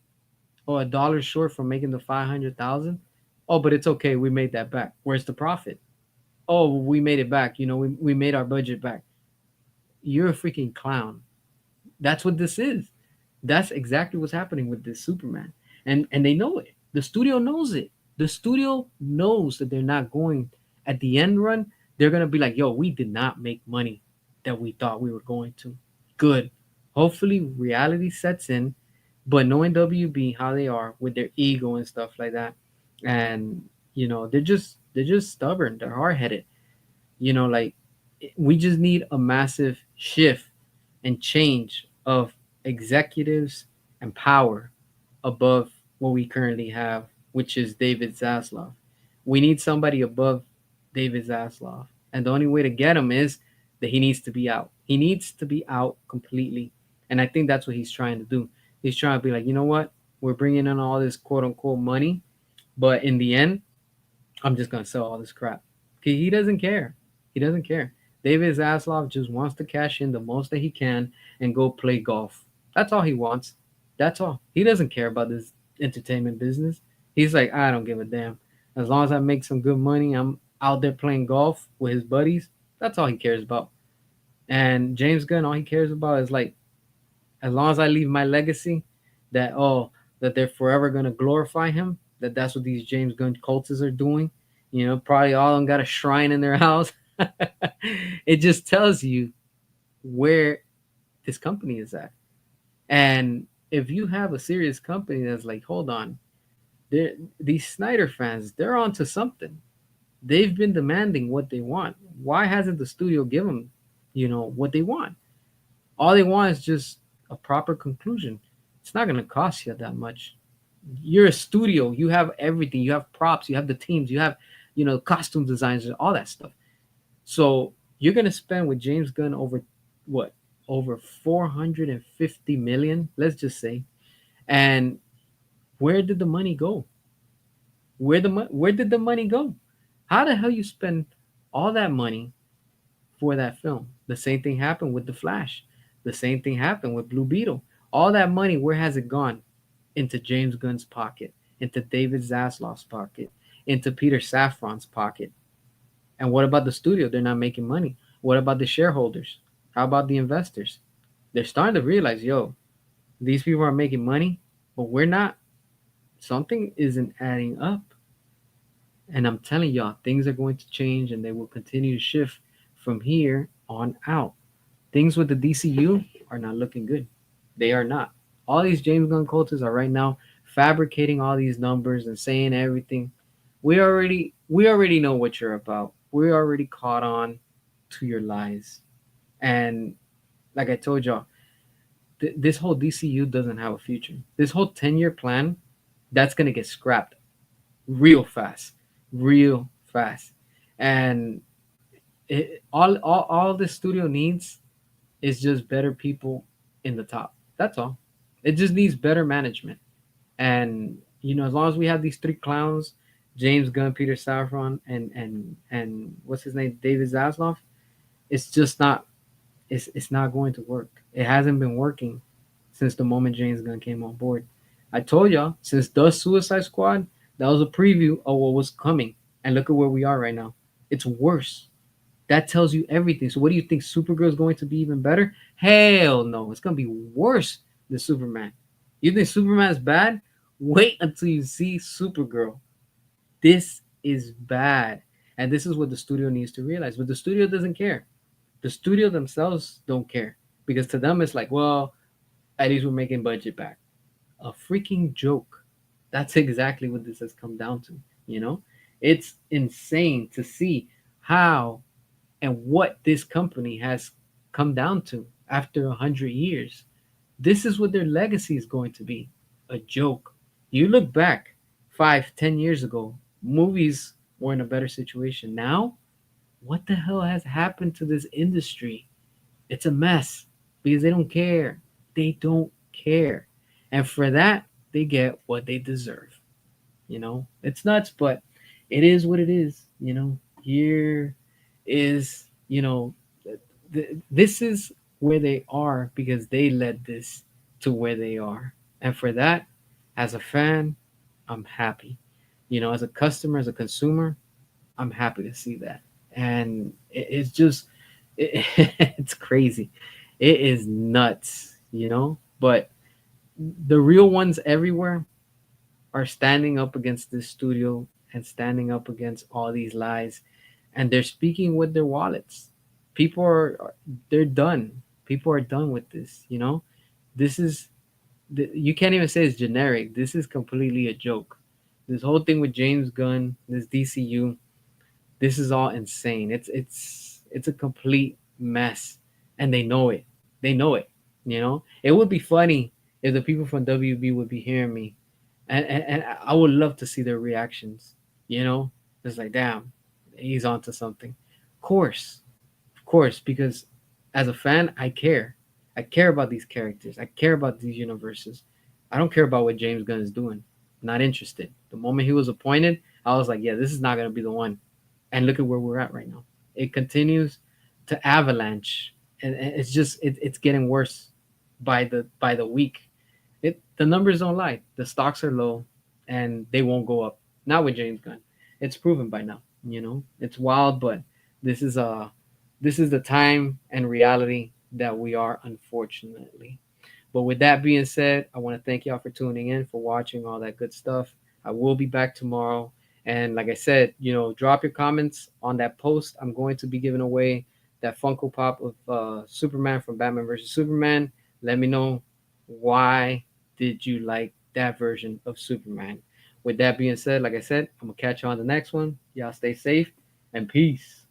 Oh, $1 short from making the 500,000. Oh, but it's okay. We made that back. Where's the profit? Oh, we made it back. We made our budget back. You're a freaking clown. That's what this is. That's exactly what's happening with this Superman. And they know it. The studio knows it. The studio knows that they're not going at the end run, they're gonna be like, yo, we did not make money that we thought we were going to. Good. Hopefully reality sets in, but knowing WB how they are with their ego and stuff like that, and they're just stubborn, they're hard headed. Like we just need a massive shift and change of executives and power above what we currently have, which is David Zaslav. We need somebody above David Zaslav. And the only way to get him is that he needs to be out. He needs to be out completely. And I think that's what he's trying to do. He's trying to be like, you know what? We're bringing in all this quote unquote money, but in the end, I'm just going to sell all this crap. Okay, he doesn't care. He doesn't care. David Zaslav just wants to cash in the most that he can and go play golf. That's all he wants. That's all. He doesn't care about this entertainment business. He's like, I don't give a damn. As long as I make some good money, I'm out there playing golf with his buddies. That's all he cares about. And James Gunn, all he cares about is like, As long as I leave my legacy, that that they're forever gonna glorify him. That's what these James Gunn cultists are doing. Probably all of them got a shrine in their house. It just tells you where this company is at. And if you have a serious company that's like, hold on, these Snyder fans, they're onto something. They've been demanding what they want. Why hasn't the studio given them, what they want? All they want is just a proper conclusion. It's not going to cost you that much. You're a studio. You have everything. You have props. You have the teams. You have, costume designers, all that stuff. So you're going to spend with James Gunn over what? Over 450 million, let's just say. And where did the money go? Where did the money go? How the hell you spend all that money for that film? The same thing happened with The Flash. The same thing happened with Blue Beetle. All that money, where has it gone? Into James Gunn's pocket, into David Zaslav's pocket, into Peter Safran's pocket. And what about the studio? They're not making money. What about the shareholders? How about the investors? They're starting to realize, yo, these people are making money, but we're not. Something isn't adding up. And I'm telling y'all, things are going to change and they will continue to shift from here on out. Things with the DCU are not looking good. They are not. All these James Gunn cultists are right now fabricating all these numbers and saying everything. We already know what you're about. We already caught on to your lies. And like I told y'all, this whole DCU doesn't have a future. This whole 10-year plan, that's gonna get scrapped real fast, real fast. And all this studio needs is just better people in the top. That's all. It just needs better management. And as long as we have these three clowns, James Gunn, Peter Safran, and what's his name, David Zaslav, it's just not. It's not going to work. It hasn't been working since the moment James Gunn came on board. I told y'all, since the Suicide Squad, that was a preview of what was coming. And look at where we are right now. It's worse. That tells you everything. So what do you think? Supergirl is going to be even better? Hell no. It's going to be worse than Superman. You think Superman is bad? Wait until you see Supergirl. This is bad. And this is what the studio needs to realize. But the studio doesn't care. The studio themselves don't care. Because to them, it's like, well, at least we're making budget back. A freaking joke. That's exactly what this has come down to. It's insane to see how and what this company has come down to after 100 years. This is what their legacy is going to be, a joke. You look back 5, 10 years ago, movies were in a better situation. Now, what the hell has happened to this industry? It's a mess because they don't care. They don't care. And for that, they get what they deserve. It's nuts, but it is what it is. Here is, this is where they are because they led this to where they are. And for that, as a fan, I'm happy. As a customer, as a consumer, I'm happy to see that. And it's just, it's crazy. It is nuts. But the real ones everywhere are standing up against this studio and standing up against all these lies, and they're speaking with their wallets. People they're done. People are done with this. This is you can't even say it's generic. This is completely a joke. This whole thing with James Gunn, this DCU, this is all insane. It's a complete mess, and they know it. They know it. It would be funny if the people from WB would be hearing me, and I would love to see their reactions. It's like, damn, he's onto something. Of course, because as a fan, I care. I care about these characters. I care about these universes. I don't care about what James Gunn is doing. Not interested. The moment he was appointed, I was like, yeah, this is not gonna be the one. And look at where we're at right now. It continues to avalanche, and it's just it's getting worse by the week. The numbers don't lie. The stocks are low, and they won't go up. Not with James Gunn. It's proven by now. It's wild, but this is this is the time and reality that we are, unfortunately. But with that being said, I want to thank y'all for tuning in, for watching all that good stuff. I will be back tomorrow. And like I said, drop your comments on that post. I'm going to be giving away that Funko Pop of Superman from Batman versus Superman. Let me know, why did you like that version of Superman? With that being said, like I said, I'm going to catch you on the next one. Y'all stay safe and peace.